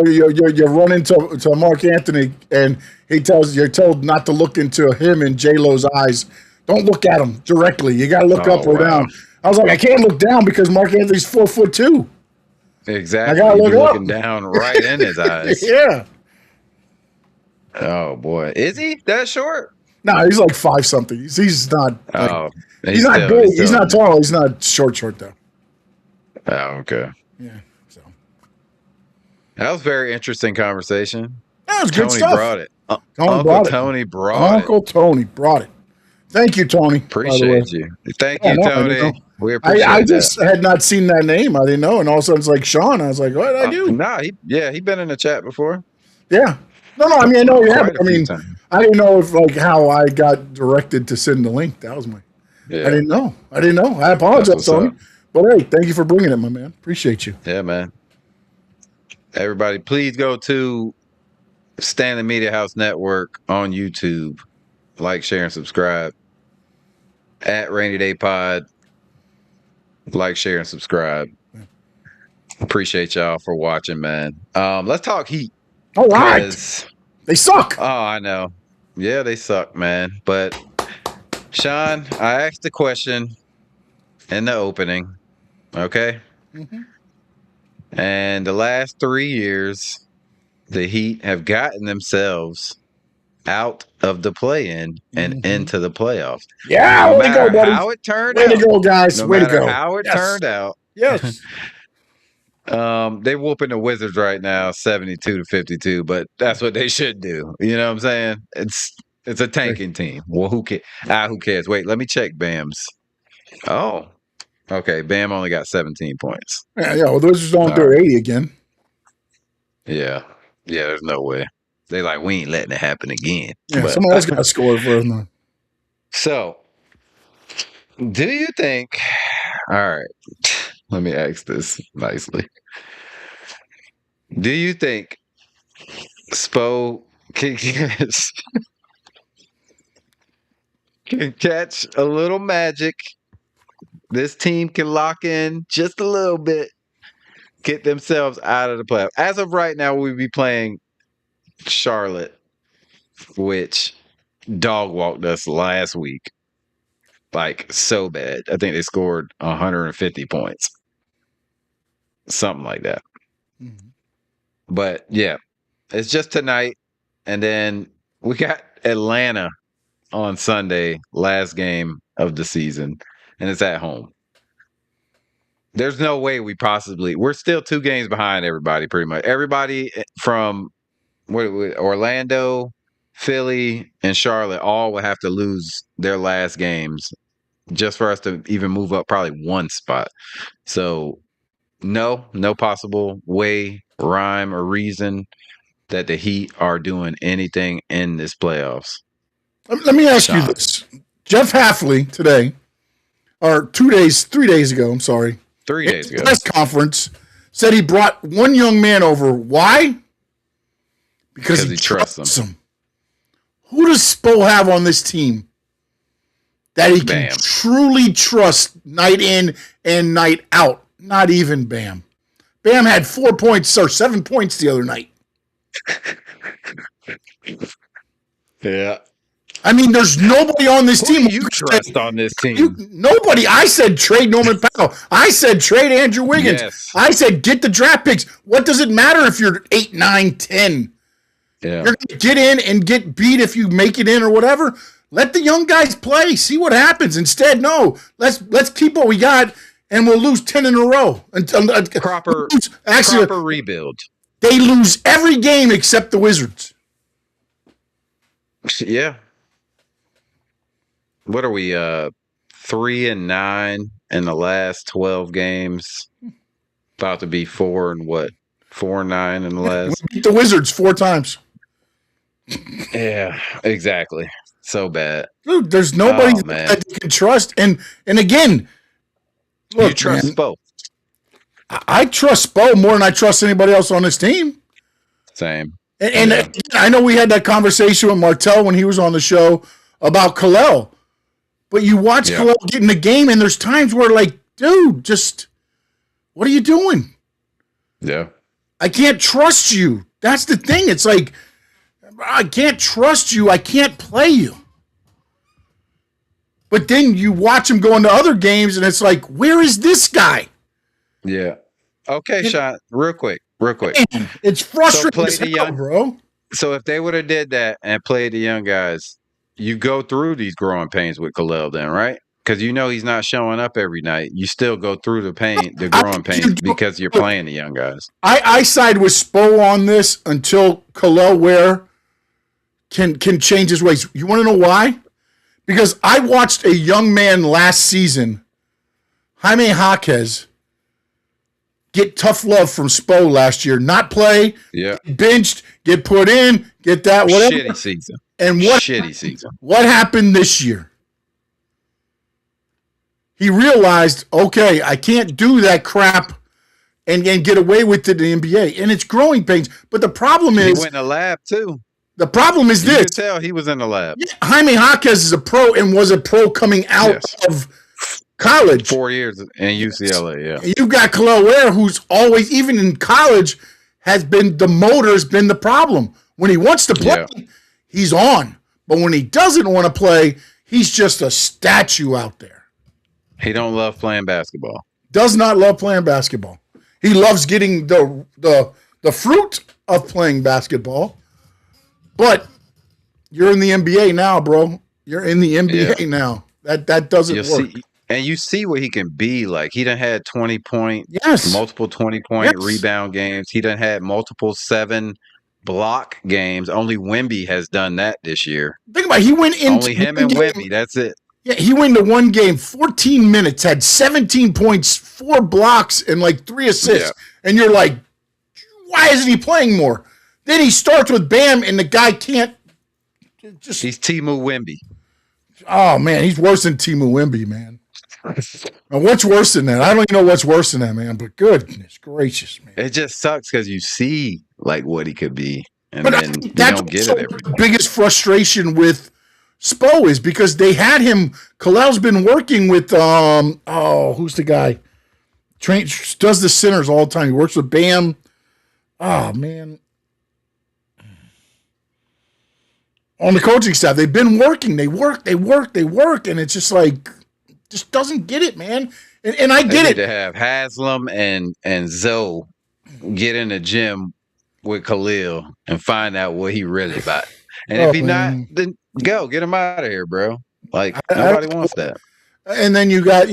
run into Mark Anthony, and you're told not to look into him and J-Lo's eyes. Don't look at him directly. You got to look up or down. I was like, I can't look down because Mark Anthony's 4'2". Exactly. I gotta look looking up. down right in his eyes. Yeah. Oh boy, is he that short? No, he's like 5 something. He's not. He's not big. He's not tall. He's not short though. Oh, okay. Yeah. So that was a very interesting conversation. That was good stuff. Brought it. Tony brought it. Thank you, Tony. Appreciate you. Thank you, Tony. We appreciate I just had not seen that name. I didn't know, and all of a sudden it's like Sean. I was like, what did I do? Nah, he been in the chat before. Yeah. No. I mean, I know you have. I mean, I didn't know if how I got directed to send the link. That was my. Yeah. I didn't know. I apologize, Tony. But hey, thank you for bringing it, my man. Appreciate you. Yeah, man. Everybody, please go to Stanley Media House Network on YouTube. Like, share, and subscribe. @RainyDayPod. Like, share, and subscribe. Appreciate y'all for watching, man. Let's talk Heat. All right. They suck. Oh, I know. Yeah, they suck, man. But Sean, I asked the question in the opening. Okay. Mm-hmm. And the last 3 years, the Heat have gotten themselves out of the play-in and into the playoffs. Yeah, way to go, buddy. How it turned out. Way to go, guys. No way to go. How it turned out. Yes. They whooping the Wizards right now, 72-52, but that's what they should do. You know what I'm saying? It's a tanking team. Well, who cares? Who cares? Wait, let me check Bam's. Oh, Okay, Bam only got 17 points. Yeah, well, those just on their 80 again. Yeah. Yeah, there's no way. They like, we ain't letting it happen again. Yeah, But, someone else got to score for them. so, do you think? All right, let me ask this nicely. Do you think Spo can catch a little magic? This team can lock in just a little bit, get themselves out of the playoff. As of right now, we'll be playing Charlotte, which dog walked us last week. Like, so bad. I think they scored 150 points. Something like that. Mm-hmm. But yeah, it's just tonight. And then we got Atlanta on Sunday, last game of the season, and it's at home. There's no way we're still 2 games behind everybody, pretty much. Everybody from Orlando, Philly, and Charlotte all will have to lose their last games just for us to even move up probably 1 spot. So no possible way, rhyme, or reason that the Heat are doing anything in this playoffs. Let me ask you this. Jeff Halfley today, or 3 days ago, I'm sorry. 3 days ago. Press conference said he brought one young man over. Why? Because he trusts him. Who does Spo have on this team that he can truly trust night in and night out? Not even Bam. Bam had 4 points or 7 points the other night. Yeah. I mean, there's nobody on this team. Who do you trust on this team? Nobody. I said trade Norman Powell. I said trade Andrew Wiggins. Yes. I said get the draft picks. What does it matter if you're 8, 9, 10? Yeah. You're going to get in and get beat if you make it in or whatever. Let the young guys play. See what happens. Instead, no. Let's keep what we got, and we'll lose 10 in a row. Proper rebuild. They lose every game except the Wizards. Yeah. What are we? 3-9 in the last 12 games. About to be 4-9 in the last. We beat the Wizards 4 times. Yeah, exactly. So bad. Dude, there's nobody that you can trust. And again, look, you trust Spo. I trust Spo more than I trust anybody else on this team. Same. And I know we had that conversation with Martell when he was on the show about Kalel. But you watch Kalel get in the game, and there's times where, like, dude, just what are you doing? Yeah. I can't trust you. That's the thing. It's like, I can't trust you. I can't play you. But then you watch him go into other games, and it's like, where is this guy? Yeah. Okay, Sean, real quick. Man, it's frustrating as hell, bro. So if they would have did that and played the young guys, you go through these growing pains with Kalel then, right? Because you know he's not showing up every night. You still go through the growing pains because you're playing the young guys. I side with Spo on this until Kalel Ware can change his ways. You want to know why? Because I watched a young man last season, Jaime Jaquez, get tough love from Spo last year. Not play, get benched, get put in, get that, whatever. Shitty season. And shitty season. What happened this year? He realized, okay, I can't do that crap and get away with it in the NBA. And it's growing pains. But the problem is... He went in the lab, too. The problem is this. You could tell he was in the lab. Jaime Jaquez is a pro and was a pro coming out of college. 4 years in UCLA, yeah. And you got Kalel Ware, who's always, even in college, the motor's been the problem. When he wants to play, he's on. But when he doesn't want to play, he's just a statue out there. He don't love playing basketball. Does not love playing basketball. He loves getting the fruit of playing basketball. But you're in the NBA now, bro. You're in the NBA now. That doesn't work. And you see what he can be like. He done had 20-point, multiple 20-point rebound games. He done had multiple 7-block games. Only Wemby has done that this year. Think about it. He went into only him and Wemby. That's it. Yeah, he went into one game, 14 minutes, had 17 points, 4 blocks, and like 3 assists. Yeah. And you're like, why isn't he playing more? Then he starts with Bam, and the guy can't just. He's Timu Wemby. Oh, man, he's worse than Timu Wemby, man. Now, what's worse than that? I don't even know what's worse than that, man, but goodness gracious, man. It just sucks because you see like what he could be, and then you don't get it every the biggest frustration with Spo is because they had him. Kalel's been working with who's the guy? Does the centers all the time. He works with Bam. Oh man. On the coaching staff, they've been working. They work, and it's just like just doesn't get it, man. And I get it. To have Haslam and Zoe get in the gym with Khalil and find out what he really about. And if he not, then go get him out of here, bro. Like nobody wants that. And then you got,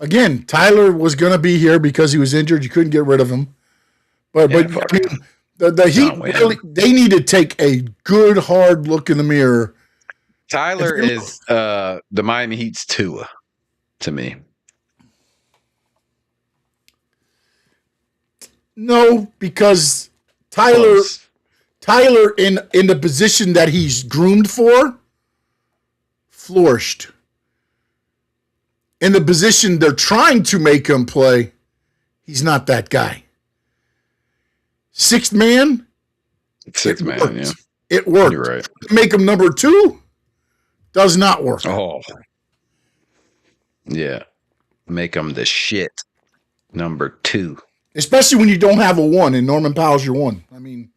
again, Tyler was gonna be here because he was injured. You couldn't get rid of him. But I mean, the Heat really, they need to take a good hard look in the mirror. Tyler is the Miami Heat's Tua to me. No, because Tyler in the position that he's groomed for flourished. In the position they're trying to make him play, he's not that guy. Sixth man, yeah. It worked. You're right. Make him number 2 does not work. Oh. Yeah. Make him the shit. Number 2. Especially when you don't have a 1 and Norman Powell's your 1. I mean.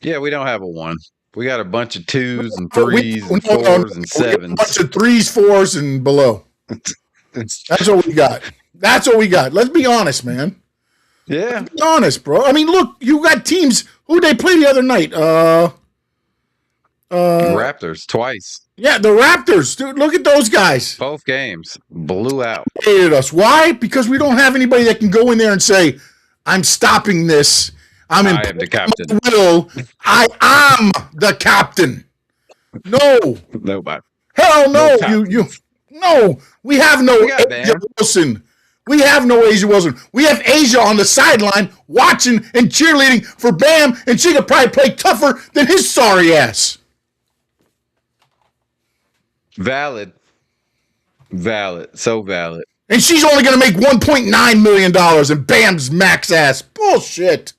Yeah, we don't have a 1. We got a bunch of 2s and 3s and 4s and 7s. A bunch of 3s, 4s, and below. That's what we got. Let's be honest, man. Yeah. Let's be honest, bro. I mean, look, you got teams. Who they play the other night? Raptors twice. Yeah, the Raptors. Dude, look at those guys. Both games blew out. Hated us. Why? Because we don't have anybody that can go in there and say, "I'm stopping this. I am the captain. Will. I am the captain." No. Nobody. Hell no. No. We have no Asia Wilson. We have no Asia Wilson. We have Asia on the sideline watching and cheerleading for Bam, and she could probably play tougher than his sorry ass. Valid. So valid. And she's only going to make $1.9 million, and Bam's max ass. Bullshit.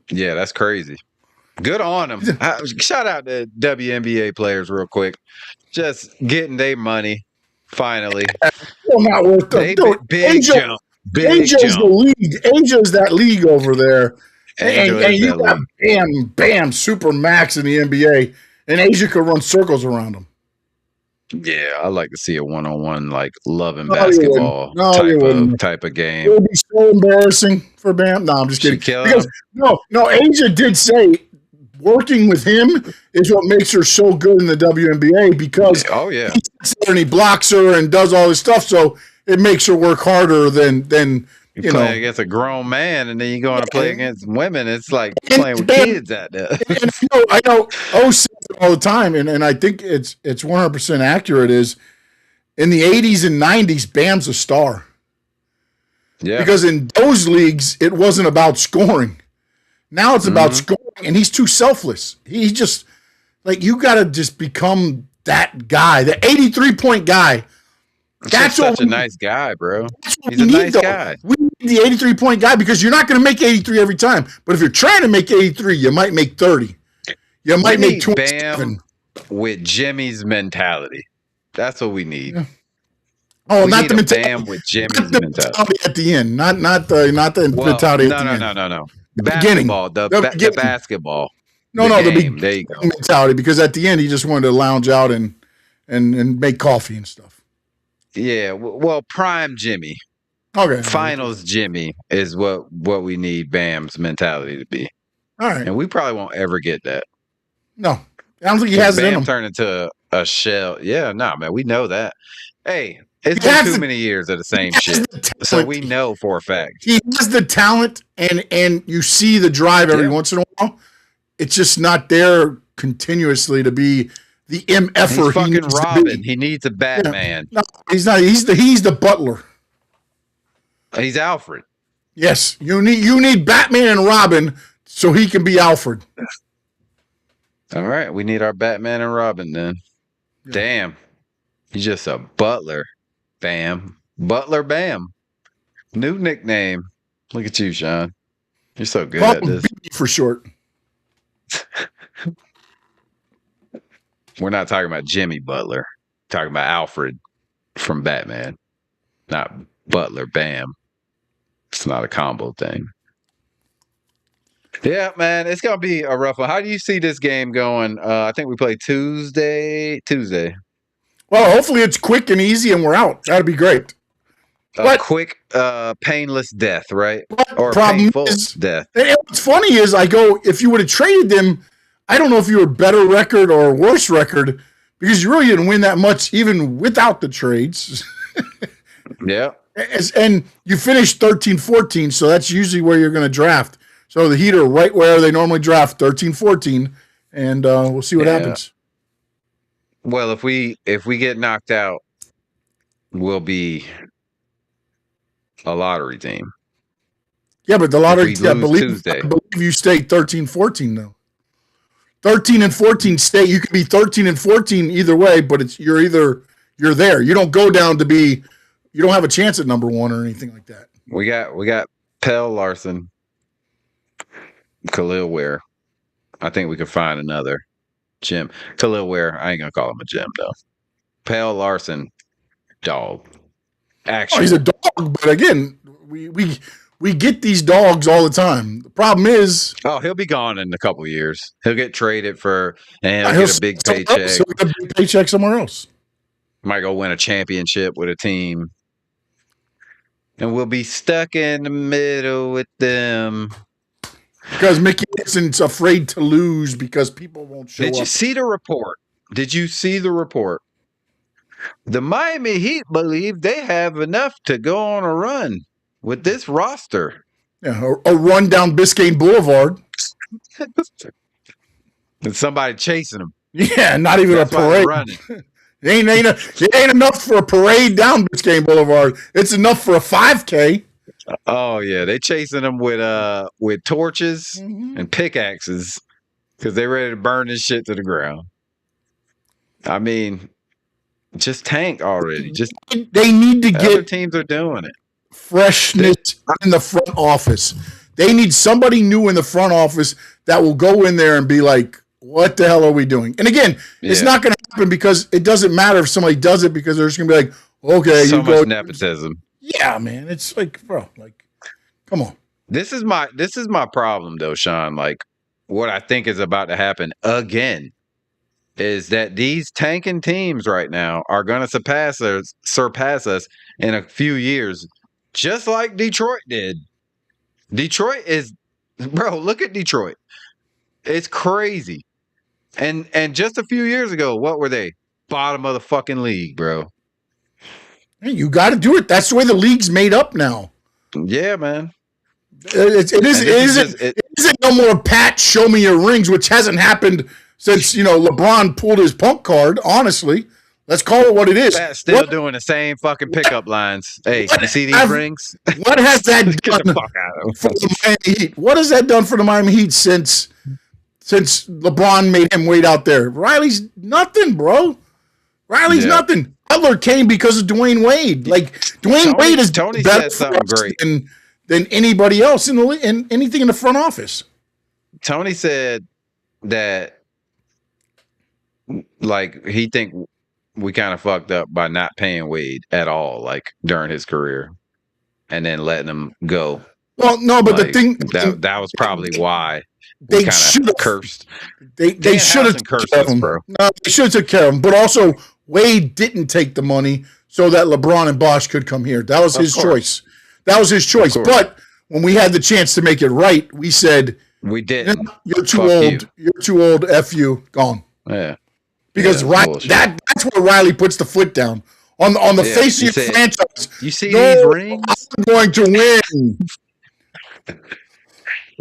Yeah, that's crazy. Good on them. Shout out to WNBA players real quick. Just getting their money, finally. Still not worth it. Big jump. Asia's the league. Asia's that league over there. And you got Bam, super max in the NBA, and Asia could run circles around them. Yeah, I like to see a one-on-one, like loving basketball type of game. It would be so embarrassing for Bam. No, I'm just kidding. Because, no, Asia did say working with him is what makes her so good in the WNBA because he sits there and he blocks her and does all this stuff, so it makes her work harder than you play against a grown man, and then you go on to play against women. It's like playing with kids out there. And I know O says it all the time, and I think it's 100% accurate. Is in the 80s and 90s, Bam's a star. Yeah, because in those leagues, it wasn't about scoring. Now it's about scoring, and he's too selfless. He just you got to just become that guy, the 83-point guy. That's such a nice guy, bro. He's a nice guy. We need the 83-point guy because you're not going to make 83 every time. But if you're trying to make 83, you might make 30. You might make 27. Bam with Jimmy's mentality. That's what we need. Yeah. Oh, we not the mentality. Bam with Jimmy's mentality at the end. Not the mentality at the end. No. The basketball. beginning. The basketball. The game. There you go. Mentality, because at the end he just wanted to lounge out and make coffee and stuff. Yeah, well, prime Jimmy. Okay. Finals Jimmy is what we need Bam's mentality to be. All right. And we probably won't ever get that. No. I don't think he has it in him. Turn into a shell. Yeah, no, man, we know that. Hey, it's been too many years of the same shit. So we know for a fact. He has the talent, and you see the drive every once in a while. It's just not there continuously to be the MFer He's he fucking needs Robin. to be. He needs a Batman. No, he's not. He's the butler. He's Alfred. Yes, you need Batman and Robin so he can be Alfred. All right, we need our Batman and Robin then. Yeah. Damn, he's just a butler. Bam, Butler Bam. New nickname. Look at you, Sean. You're so good Call at him this. B for short. We're not talking about Jimmy Butler. We're talking about Alfred from Batman, not Butler Bam. It's not a combo thing. Yeah, man, it's gonna be a rough one. How do you see this game going? I think we play Tuesday. Well, hopefully it's quick and easy and we're out. That'd be great. A quick, painless death, right? Or a problem painful is, death. and what's funny is I go, if you would have traded them, I don't know if you were better record or worse record because you really didn't win that much even without the trades. Yeah. And you finished 13-14, so that's usually where you're going to draft. So the Heat are right where they normally draft, 13-14, and we'll see what happens. Well, if we get knocked out, we'll be a lottery team. Yeah, but the lottery, I believe you stay 13-14 though. 13-14 stay. You could be 13-14 either way, but you're there. You don't go down to be. You don't have a chance at number one or anything like that. We got Pell Larson, Khalil Ware. I think we could find another Jim. Khalil Ware. I ain't gonna call him a Jim though. Pell Larson, dog. Actually, he's a dog, but again, we get these dogs all the time. The problem is, he'll be gone in a couple of years. He'll get traded and he'll get a big paycheck. He'll get a big paycheck somewhere else. Might go win a championship with a team. And we'll be stuck in the middle with them. Because Mickey Nixon's afraid to lose because people won't show up. Did you see the report? The Miami Heat believe they have enough to go on a run with this roster. Yeah, a run down Biscayne Boulevard. And somebody chasing them. Yeah, not even That's a parade. It ain't enough for a parade down Biscayne Boulevard. It's enough for a 5K. Oh yeah, they chasing them with torches and pickaxes because they ready to burn this shit to the ground. I mean, just tank already. Just they need to other get teams are doing it. Freshness in the front office. They need somebody new in the front office that will go in there and be like, what the hell are we doing? And again, it's not going to happen because it doesn't matter if somebody does it because they're just going to be like, okay, so you much go. nepotism. Yeah, man. It's like, bro, like, come on. This is my problem though, Sean. Like, what I think is about to happen again is that these tanking teams right now are going to surpass us in a few years, just like Detroit did. Detroit is, bro, look at Detroit. It's crazy. And just a few years ago, what were they? Bottom of the fucking league, bro. Hey, you got to do it. That's the way the league's made up now. Yeah, man. It isn't no more Pat, show me your rings, which hasn't happened since, LeBron pulled his punk card, honestly. Let's call it what it is. Pat's still doing the same fucking pickup lines. Hey, you see these rings? What has that Get done the fuck out of for the Miami Heat? What has that done for the Miami Heat since LeBron made him wait out there? Riley's nothing, bro. Riley's nothing. Butler came because of Dwayne Wade. Like, Dwayne Wade is Tony better said something great than anybody else in anything in the front office. Tony said that, like, he think we kind of fucked up by not paying Wade at all, like, during his career, and then letting him go. Well, no, but like, the thing that was probably why they kind of cursed. They should have cursed us, bro. No, they should have took care of him. But also, Wade didn't take the money so that LeBron and Bosh could come here. That was his choice. That was his choice. But when we had the chance to make it right, we said, we didn't. You're too old. You're too old. F you. Gone. Yeah. Because that's where Riley puts the foot down. On the face of your franchise. You see these rings? I'm going to win.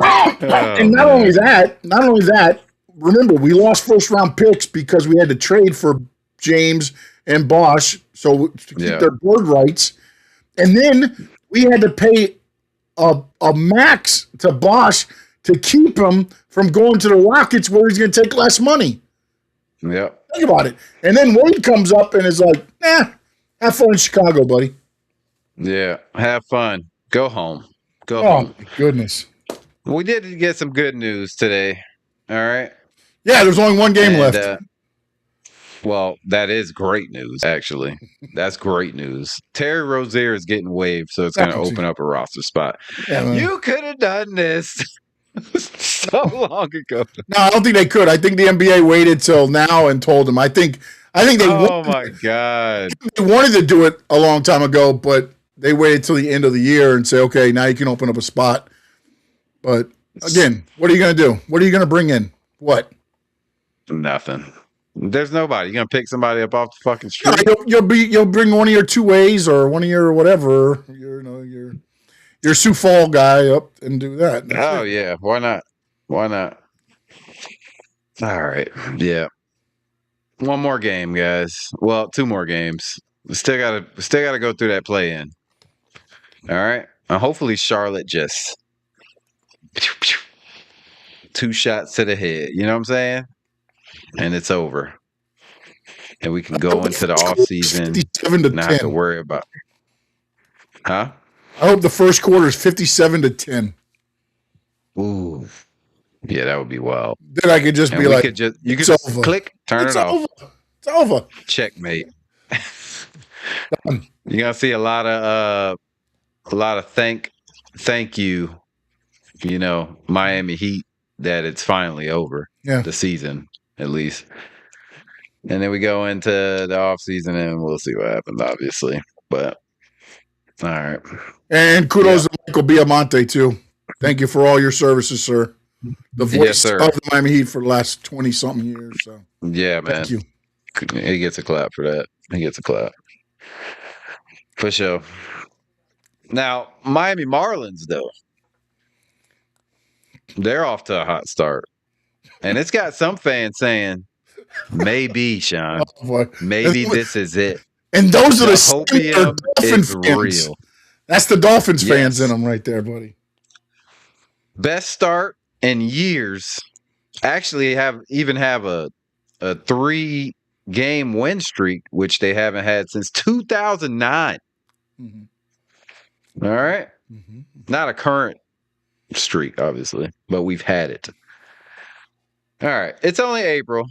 And not only that, remember, we lost first-round picks because we had to trade for James and Bosch to keep their bird rights. And then we had to pay a max to Bosch to keep him from going to the Rockets where he's going to take less money. Yeah. Think about it. And then Wade comes up and is like, have fun in Chicago, buddy. Yeah. Have fun. Go home. Go Oh, home. my goodness. We did get some good news today. All right. Yeah, there's only one game left. Well, that is great news, actually. That's great news. Terry Rozier is getting waived, so it's going to open up a roster spot. Yeah, you could have done this so long ago. No, I don't think they could. I think the NBA waited till now and told them. I think they. Oh my God! They wanted to do it a long time ago, but they waited till the end of the year and say, "Okay, now you can open up a spot." But again, what are you going to do? What are you going to bring in? What? Nothing. There's nobody. You're gonna pick somebody up off the fucking street. No, you'll bring one of your two ways or one of your whatever. Your Sioux Fall guy up and do that. That's it. Yeah, why not? Why not? All right, yeah. One more game, guys. Well, two more games. We still gotta go through that play-in. All right, and hopefully Charlotte just 2 shots to the head. You know what I'm saying? And it's over. And we can go into the off season not have to worry about. Huh? I hope the first quarter is 57-10. Ooh. Yeah, that would be wild. Then I could just be like, you could just click, turn it off. It's over. Checkmate. You're gonna see a lot of thank you, Miami Heat that it's finally over. Yeah. The season, at least. And then we go into the off season and we'll see what happens, obviously. But all right. And kudos to Michael Biamonte too. Thank you for all your services, sir. The voice of the Miami Heat for the last 20-something years. So yeah, man. Thank you. He gets a clap for that. He gets a clap. For sure. Now, Miami Marlins, though. They're off to a hot start. And it's got some fans saying, maybe, Sean. Oh, boy. Maybe this is it. And those are the hopium is fans. real. That's the Dolphins fans in them right there, buddy. Best start in years. Actually have a 3-game win streak, which they haven't had since 2009. Mm-hmm. All right? Mm-hmm. Not a current streak, obviously, but we've had it. All right. It's only April,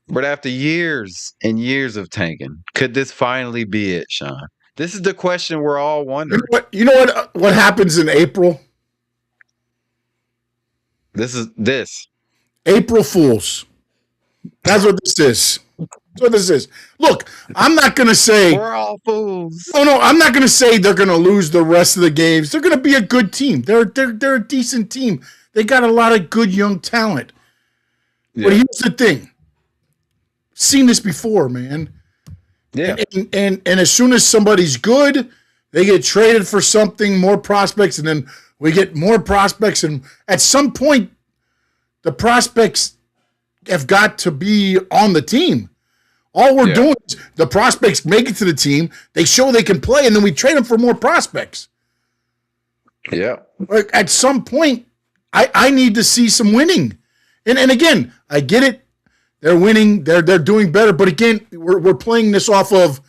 but after years and years of tanking, could this finally be it, Sean? This is the question we're all wondering. You know what happens in April? This. April Fools. That's what this is. That's what this is. Look, I'm not going to say we're all fools. No, I'm not going to say they're going to lose the rest of the games. They're going to be a good team. They're a decent team. They got a lot of good young talent. Yeah. But here's the thing. Seen this before, man. Yeah. And as soon as somebody's good, they get traded for something, more prospects, and then we get more prospects. And at some point, the prospects have got to be on the team. All we're doing is the prospects make it to the team, they show they can play, and then we trade them for more prospects. Yeah. Like at some point, I need to see some winning. And again, I get it. They're winning. They're doing better. But again, we're playing this off of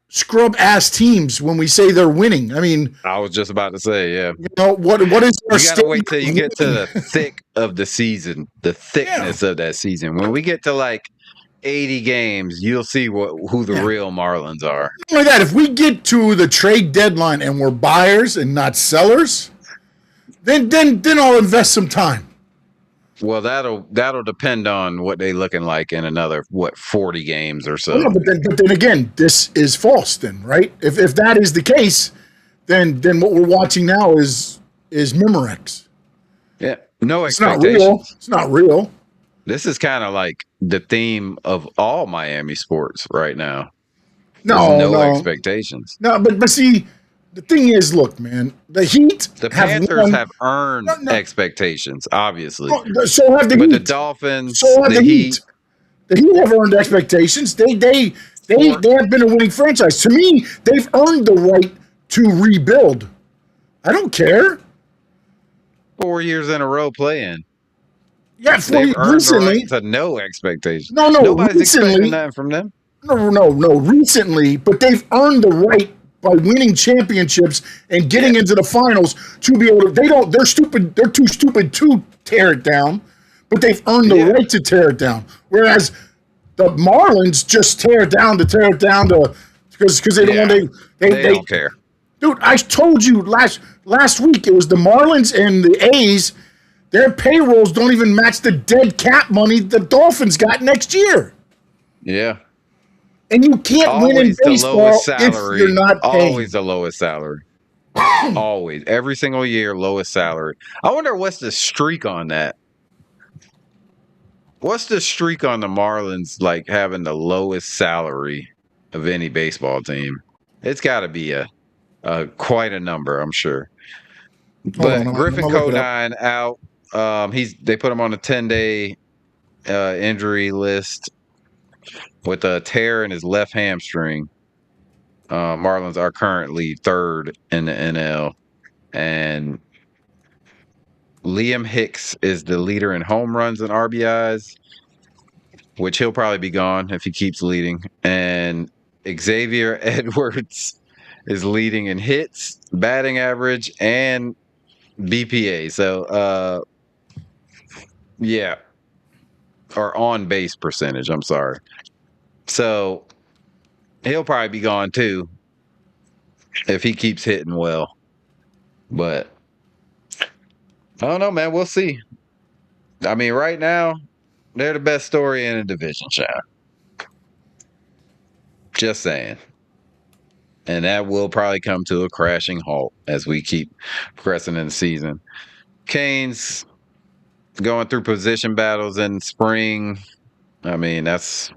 scrub-ass teams when we say they're winning. I mean, I was just about to say, yeah. You know, what is our You got to wait till you get to the thick of the season, the thickness of that season. When we get to like 80 games, you'll see who the real Marlins are. Like that, if we get to the trade deadline and we're buyers and not sellers, then I'll invest some time. Well, that'll depend on what they looking like in another 40 games or so. Well, no, but then again, this is false. Then, right? If that is the case, then what we're watching now is Memorex. Yeah, no expectations. It's not real. This is kind of like the theme of all Miami sports right now. No expectations. No, but see, The thing is, look, man, the Heat The have Panthers won. have earned No. expectations, obviously. So have the But Heat. the Dolphins, So have the the Heat, Heat. The Heat have earned expectations. They have been a winning franchise. To me, they've earned the right to rebuild. I don't care. 4 years in a row playing. Yeah, They've earned the recently. right to no expectations. No, Nobody's expecting recently. nothing from them. No, recently, but they've earned the right by winning championships and getting into the finals to be able to. They're stupid. They're too stupid to tear it down, but they've earned the right to tear it down. Whereas the Marlins just tear it down because they don't want they don't care. Dude, I told you last week it was the Marlins and the A's. Their payrolls don't even match the dead cap money the Dolphins got next year. Yeah. And you can't win in baseball if you're not paying. Always the lowest salary. Always. Every single year, lowest salary. I wonder what's the streak on that. What's the streak on the Marlins, like, having the lowest salary of any baseball team? It's got to be quite a number, I'm sure. But Griffin Codine out. They put him on a 10-day injury list with a tear in his left hamstring. Marlins are currently third in the NL, and Liam Hicks is the leader in home runs and RBIs, which he'll probably be gone if he keeps leading. And Xavier Edwards is leading in hits, batting average, and BPA. So, yeah. Or on base percentage, I'm sorry. So he'll probably be gone too if he keeps hitting well. But I don't know, man. We'll see. I mean, right now, they're the best story in the division, Sean. Just saying. And that will probably come to a crashing halt as we keep progressing in the season. Canes going through position battles in spring. I mean, that's,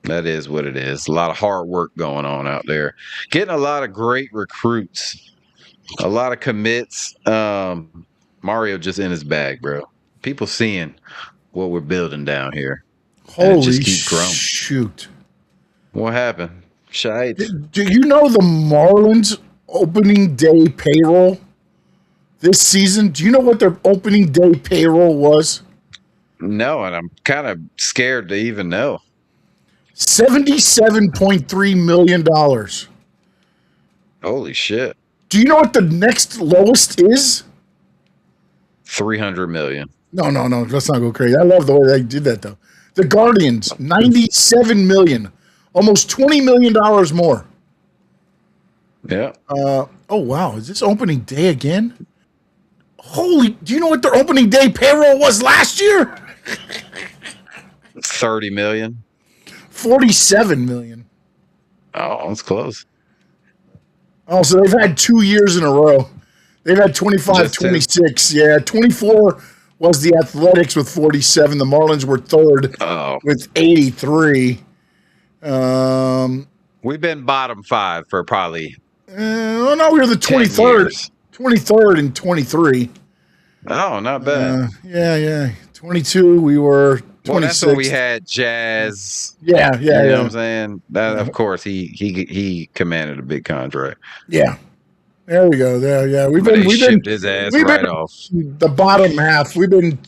that is what it is. A lot of hard work going on out there. Getting a lot of great recruits. A lot of commits. Mario just in his bag, bro. People seeing what we're building down here. Holy just keeps growing. Shoot. What happened? Shite. Do you know the Marlins opening day payroll this season? Do you know what their opening day payroll was? No, and I'm kind of scared to even know. $77.3 million. Holy shit. Do you know what the next lowest is? 300 million. No. Let's not go crazy. I love the way they did that, though. The Guardians, $97 million. Almost $20 million more. Yeah. Oh, wow. Is this opening day again? Do you know what their opening day payroll was last year? 30 million. 47 million. Oh, that's close. Oh, so they've had 2 years in a row. They've had 25, 26. Yeah, 24 was the Athletics with 47. The Marlins were third with 83. We've been bottom 5 for probably. No, we were the 23rd. 23rd and 23. Oh, not bad. Yeah. 22, we were 26. Well, that's when we had Jazz. Yeah. You know what I'm saying? That, of course, he commanded a big contract. Yeah. There we go. Yeah. We've been his ass right off. The bottom half. We've been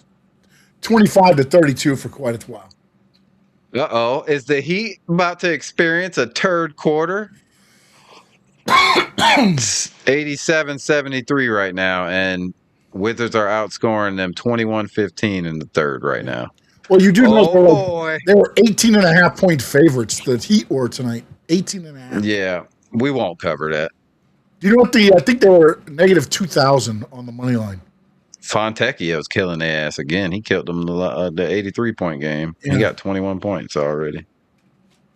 25 to 32 for quite a while. Uh-oh. Is the Heat about to experience a third quarter? 87-73 right now, and Wizards are outscoring them 21-15 in the third right now. Well, you do know they were 18.5 point favorites. The Heat were tonight. 18.5. Yeah, we won't cover that. Do you know what I think they were negative 2,000 on the money line. Fontecchio's killing their ass again. He killed them the 83-point game. Yeah. He got 21 points already.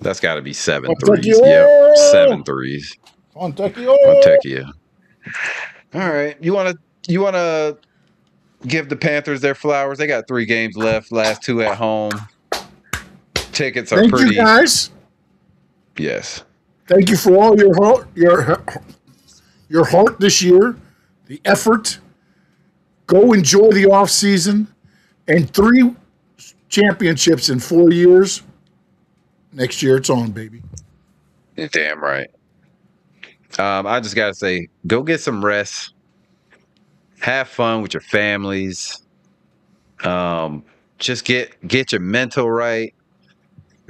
That's got to be 7 threes. Yep, 7 threes. Fontecchio. All right, you want to give the Panthers their flowers? They got 3 games left. Last 2 at home. Tickets are pretty. Thank you, guys. Yes. Thank you for all your your heart this year, the effort. Go enjoy the off season, and 3 championships in 4 years. Next year, it's on, baby. You're damn right. I just gotta say, go get some rest. Have fun with your families. Just get your mental right,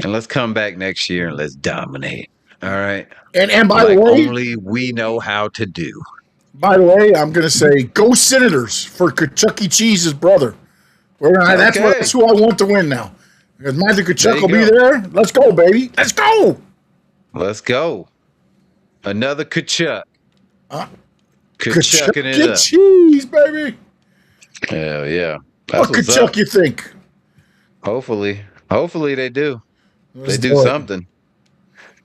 and let's come back next year and let's dominate. All right. And by Like the way, only we know how to do. I'm going to say, go Senators for Chuck E. Cheese's brother. That's who I want to win now. Because Magic Kachuk will be there. Let's go, baby. Let's go. Let's go. Another Kachuk. Kachuk it up. Cheese, baby. Hell yeah. What Kachuk you think? Hopefully they do. Let's they do something.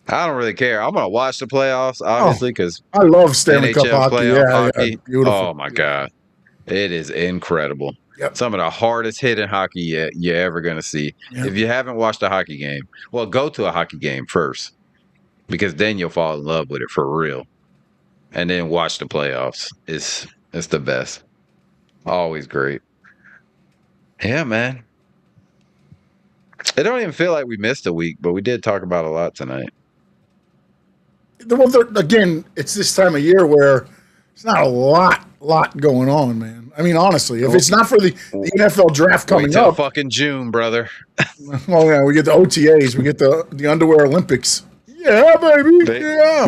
I don't really care. I'm gonna watch the playoffs, obviously, because I love Stanley Cup hockey. Hockey. Beautiful. Oh my god, it is incredible. Yep. Some of the hardest hitting hockey you're ever gonna see. Yep. If you haven't watched a hockey game, well, go to a hockey game first, because then you'll fall in love with it for real, and then watch the playoffs. It's the best. Always great. Yeah, man. It don't even feel like we missed a week, but we did talk about a lot tonight. Well, again, it's this time of year where it's not a lot going on, man. I mean, honestly, if it's not for the NFL draft coming up, fucking June, brother. Well, yeah, we get the OTAs, we get the Underwear Olympics. Yeah, baby.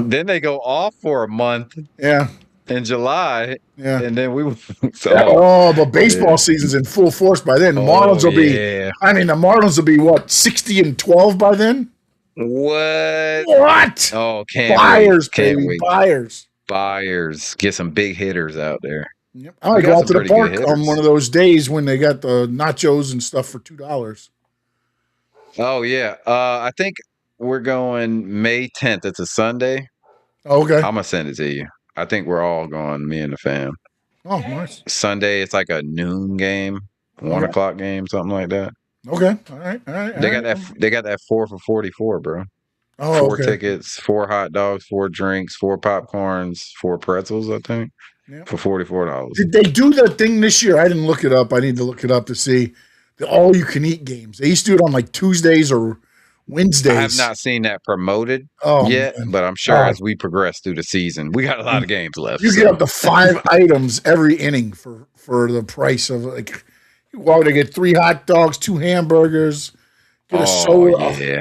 Then they go off for a month. Yeah. In July. Yeah. And then but baseball season's in full force by then. The Marlins will be. The Marlins will be what, 60-12 by then? What? Oh, can't Buyers, wait. Can't baby. Wait. Buyers. Get some big hitters out there. Yep. I might go out to the park on one of those days when they got the nachos and stuff for $2. Oh, yeah. I think we're going May 10th. It's a Sunday. Okay. I'm going to send it to you. I think we're all going, me and the fam. Oh, nice. Sunday, it's like a noon game, 1 o'clock game, something like that. Okay. All right. They got that 4 for $44, bro. Oh, 4 tickets, 4 hot dogs, 4 drinks, 4 popcorns, 4 pretzels, I think, for $44. Did they do the thing this year? I didn't look it up. I need to look it up to see the all-you-can-eat games. They used to do it on like Tuesdays or Wednesdays. I have not seen that promoted yet, man. but I'm sure as we progress through the season, we got a lot of games left. You get up to 5 items every inning for the price of like. Well, they get 3 hot dogs, 2 hamburgers, get a soda. Yeah.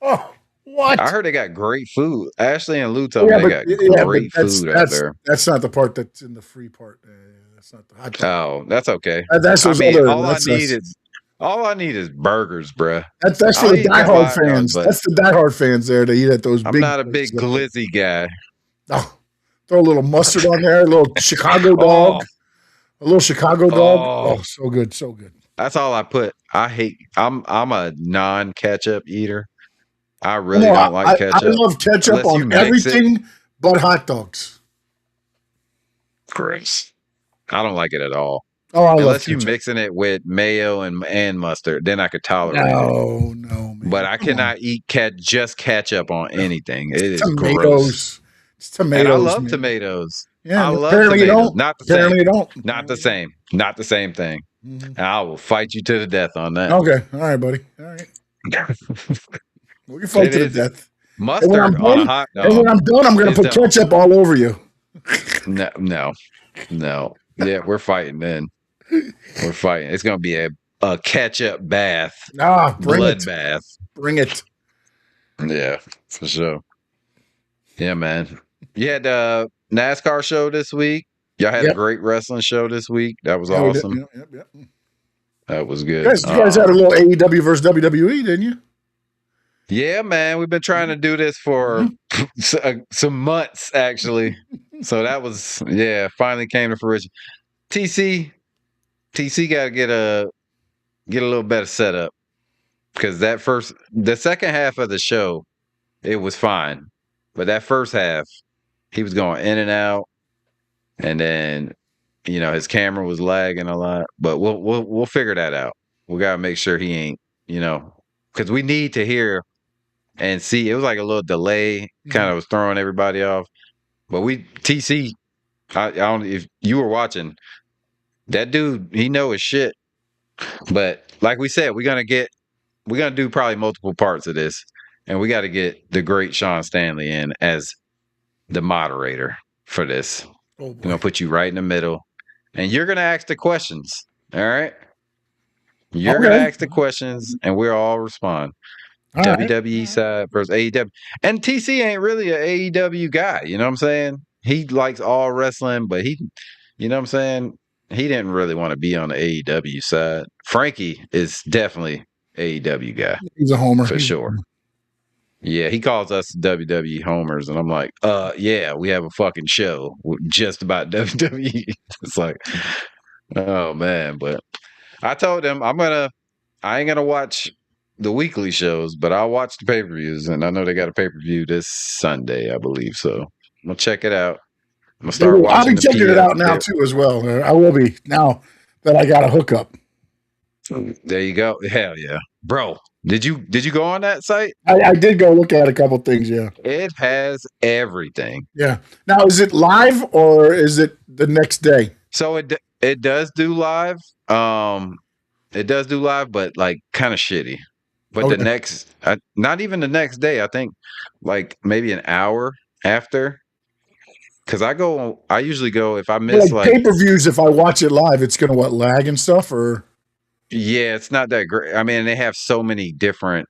Oh, what? I heard they got great food. Ashley and Lou told me they got great food out there. That's not the part that's in the free part. That's not the hot dog. Oh, that's okay. That's all I need is burgers, bruh. That's for the diehard fans. That's the diehard fans there. They eat at those big. I'm not a big glizzy guy. Oh, throw a little mustard on there, a little Chicago dog. A little Chicago dog. Oh, so good, so good. That's all I put. I'm a non-ketchup eater. I really don't like ketchup. I love ketchup on everything but hot dogs. Gross. I don't like it at all. Oh, I Unless love you mixing it with mayo and mustard, then I could tolerate it. No, man. But I cannot eat just ketchup on anything. It is tomatoes. Gross. It's tomatoes. And I love tomatoes. Yeah, I love apparently tomatoes. You don't. Not the apparently same. You don't. Not the same. Not the same thing. Mm-hmm. And I will fight you to the death on that. Okay. All right, buddy. All right. We can fight to the death. Mustard on a hot dog. And when I'm done, I'm going to put ketchup all over you. No. Yeah, we're fighting then. We're fighting. It's going to be a ketchup bath. Blood bath. Bring it. Yeah, for sure. Yeah, man. You had a NASCAR show this week. Y'all had a great wrestling show this week. That was awesome. Yep. That was good. You guys had a little AEW versus WWE, didn't you? Yeah, man. We've been trying to do this for some months, actually. So that was, finally came to fruition. TC got to get a little better setup, because the second half of the show, it was fine, but that first half, he was going in and out, and then his camera was lagging a lot. But we'll figure that out. We gotta make sure he ain't, because we need to hear and see. It was like a little delay, kind of was throwing everybody off. But TC I don't if you were watching that dude, he know his shit. But like we said, we're gonna do probably multiple parts of this, and we got to get the great Sean Stanley in as the moderator for this. Oh We're boy. gonna put you right in the middle, and you're gonna ask the questions. All right, you're gonna Okay. ask the questions, and we'll all respond. All right. WWE side versus AEW, and TC ain't really an AEW guy. You know what I'm saying? He likes all wrestling, but you know what I'm saying? He didn't really want to be on the AEW side. Frankie is definitely AEW guy He's a homer. for sure. Yeah, he calls us WWE homers, and I'm like, yeah, we have a fucking show just about WWE. It's like, oh man, but I told him I ain't gonna watch the weekly shows, but I'll watch the pay-per-views, and I know they got a pay-per-view this Sunday, I believe. So I'm gonna check it out. I'm gonna start I'll watching be the checking it PF. out now too as well. I will be now that I got a hookup. There you go. Hell yeah, bro. Did you go on that site? I did go look at a couple things. Yeah. It has everything. Yeah. Now, is it live or is it the next day? So it does do live. It does do live, but like kind of shitty. But Okay. the next, not even the next day. I think like maybe an hour after. Because I usually go if I miss like pay-per-views. If I watch it live, it's gonna lag and stuff, or yeah, it's not that great. I mean, they have so many different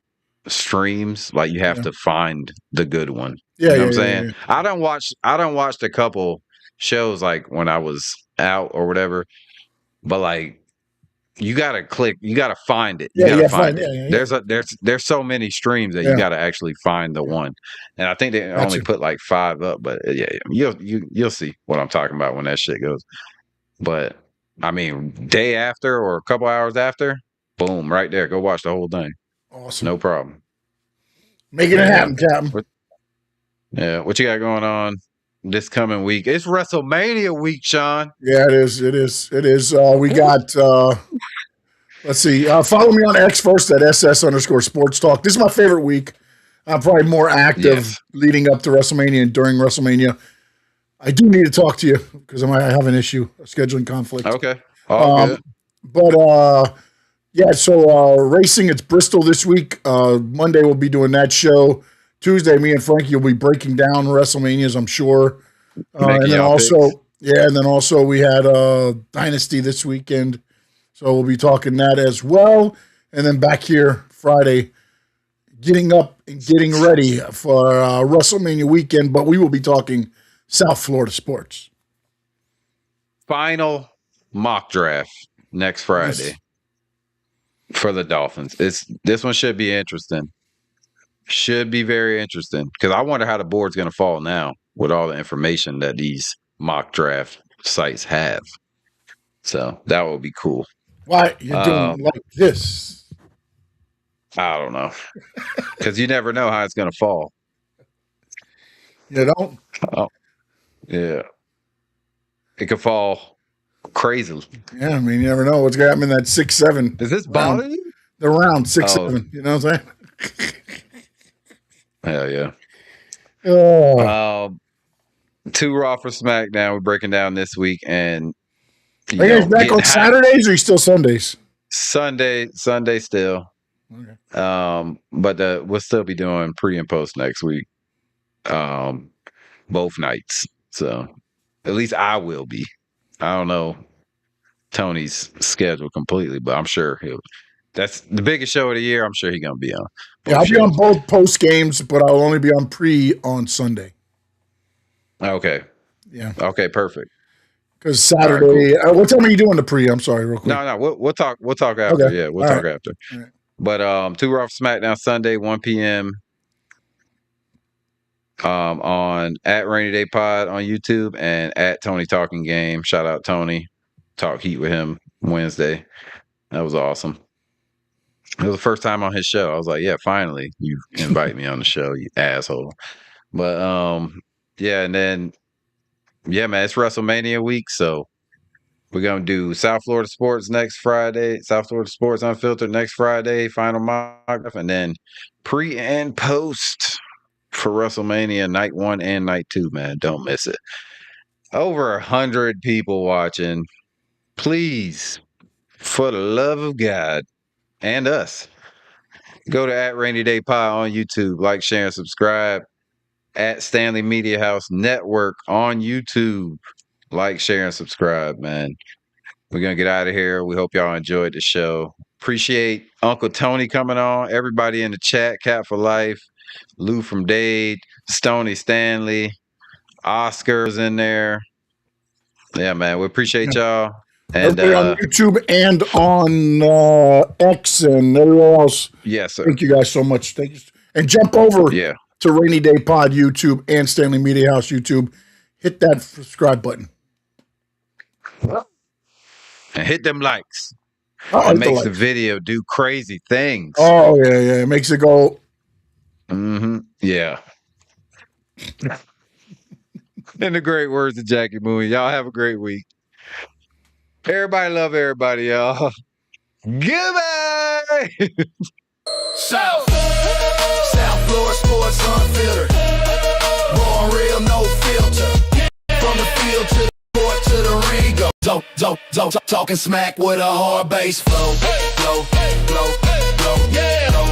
streams. Like you have to find the good one. Yeah, you know yeah, what I'm yeah, saying? yeah. I don't watch a couple shows like when I was out or whatever. But like you gotta find it. You Yeah, gotta yeah, find fine. it. Yeah, yeah, There's so many streams that Yeah. you gotta actually find the one. And I think they only Gotcha. put like 5 up, but yeah, you'll see what I'm talking about when that shit goes. But I mean, day after or a couple hours after, boom, right there. Go watch the whole thing. Awesome. No problem. Making it happen, Captain. What you got going on this coming week? It's WrestleMania week, Sean. Yeah, it is. It is. It is. We got. Let's see. Follow me on X first at ss_sports talk. This is my favorite week. I'm probably more active leading up to WrestleMania and during WrestleMania. I do need to talk to you because I might have an issue, a scheduling conflict. Okay. Good. But yeah, so racing, it's Bristol this week. Monday we'll be doing that show. Tuesday, me and Frankie will be breaking down WrestleManias, I'm sure. And then also we had Dynasty this weekend. So we'll be talking that as well. And then back here Friday, getting up and getting ready for WrestleMania weekend. But we will be talking South Florida sports. Final mock draft next Friday for the Dolphins. This one should be interesting. Should be very interesting because I wonder how the board's going to fall now with all the information that these mock draft sites have. So that would be cool. Why you're doing like this? I don't know because you never know how it's going to fall. You don't? Oh, yeah. It could fall crazily. Yeah, I mean, you never know what's going to happen in that 6-7. Is this bothering you? The round 6-7. You know what I'm saying? Hell yeah. Oh. 2 Raw for SmackDown. We're breaking down this week, and are you guys back on Saturdays or are you still Sundays? Sunday still. Okay. But we'll still be doing pre and post next week. Both nights. So at least I will be. I don't know Tony's schedule completely, but I'm sure that's the biggest show of the year. I'm sure he's gonna be on. Yeah, I'll be on both post games, but I'll only be on pre on Sunday. Okay. Yeah. Okay, perfect. Because Saturday, right, cool. What time are you doing the pre? I'm sorry, real quick. No, we'll talk after. Okay. Yeah, we'll talk after. Right. But 2 Raw for SmackDown Sunday, 1 p.m. On at Rainy Day Pod on YouTube and at Tony Talking Game. Shout out Tony. Talk heat with him Wednesday. That was awesome. It was the first time on his show. I was like, yeah, finally you invite me on the show, you asshole. But yeah, and then yeah, man, it's WrestleMania week, so we're gonna do South Florida Sports next Friday, South Florida Sports Unfiltered next Friday, final mock, and then pre and post for WrestleMania night 1 and night 2, man. Don't miss it. Over 100 people watching. Please, for the love of God and us, go to @RainyDayPod on YouTube. Like, share, and subscribe. @Stanley Media House Network on YouTube. Like, share, and subscribe, man. We're going to get out of here. We hope y'all enjoyed the show. Appreciate Uncle Tony coming on. Everybody in the chat, Cat for Life, Lou from Dade, Stoney Stanley, Oscar's in there. Yeah, man. We appreciate y'all. And everybody on YouTube and on X and everywhere else. Yes, sir. Thank you guys so much. Thank you. And jump over to Rainy Day Pod YouTube and Stanley Media House YouTube. Hit that subscribe button. And hit them likes. Oh, it makes the video do crazy things. Oh, yeah. It makes it go. Mm-hmm. Yeah. In the great words of Jackie Moon, y'all have a great week. Everybody love everybody, y'all. Goodbye. South Florida Sports Unfiltered. Raw and real, no filter. From the field to the court to the ring. Go, talking smack with a hard bass flow. Flow, yeah.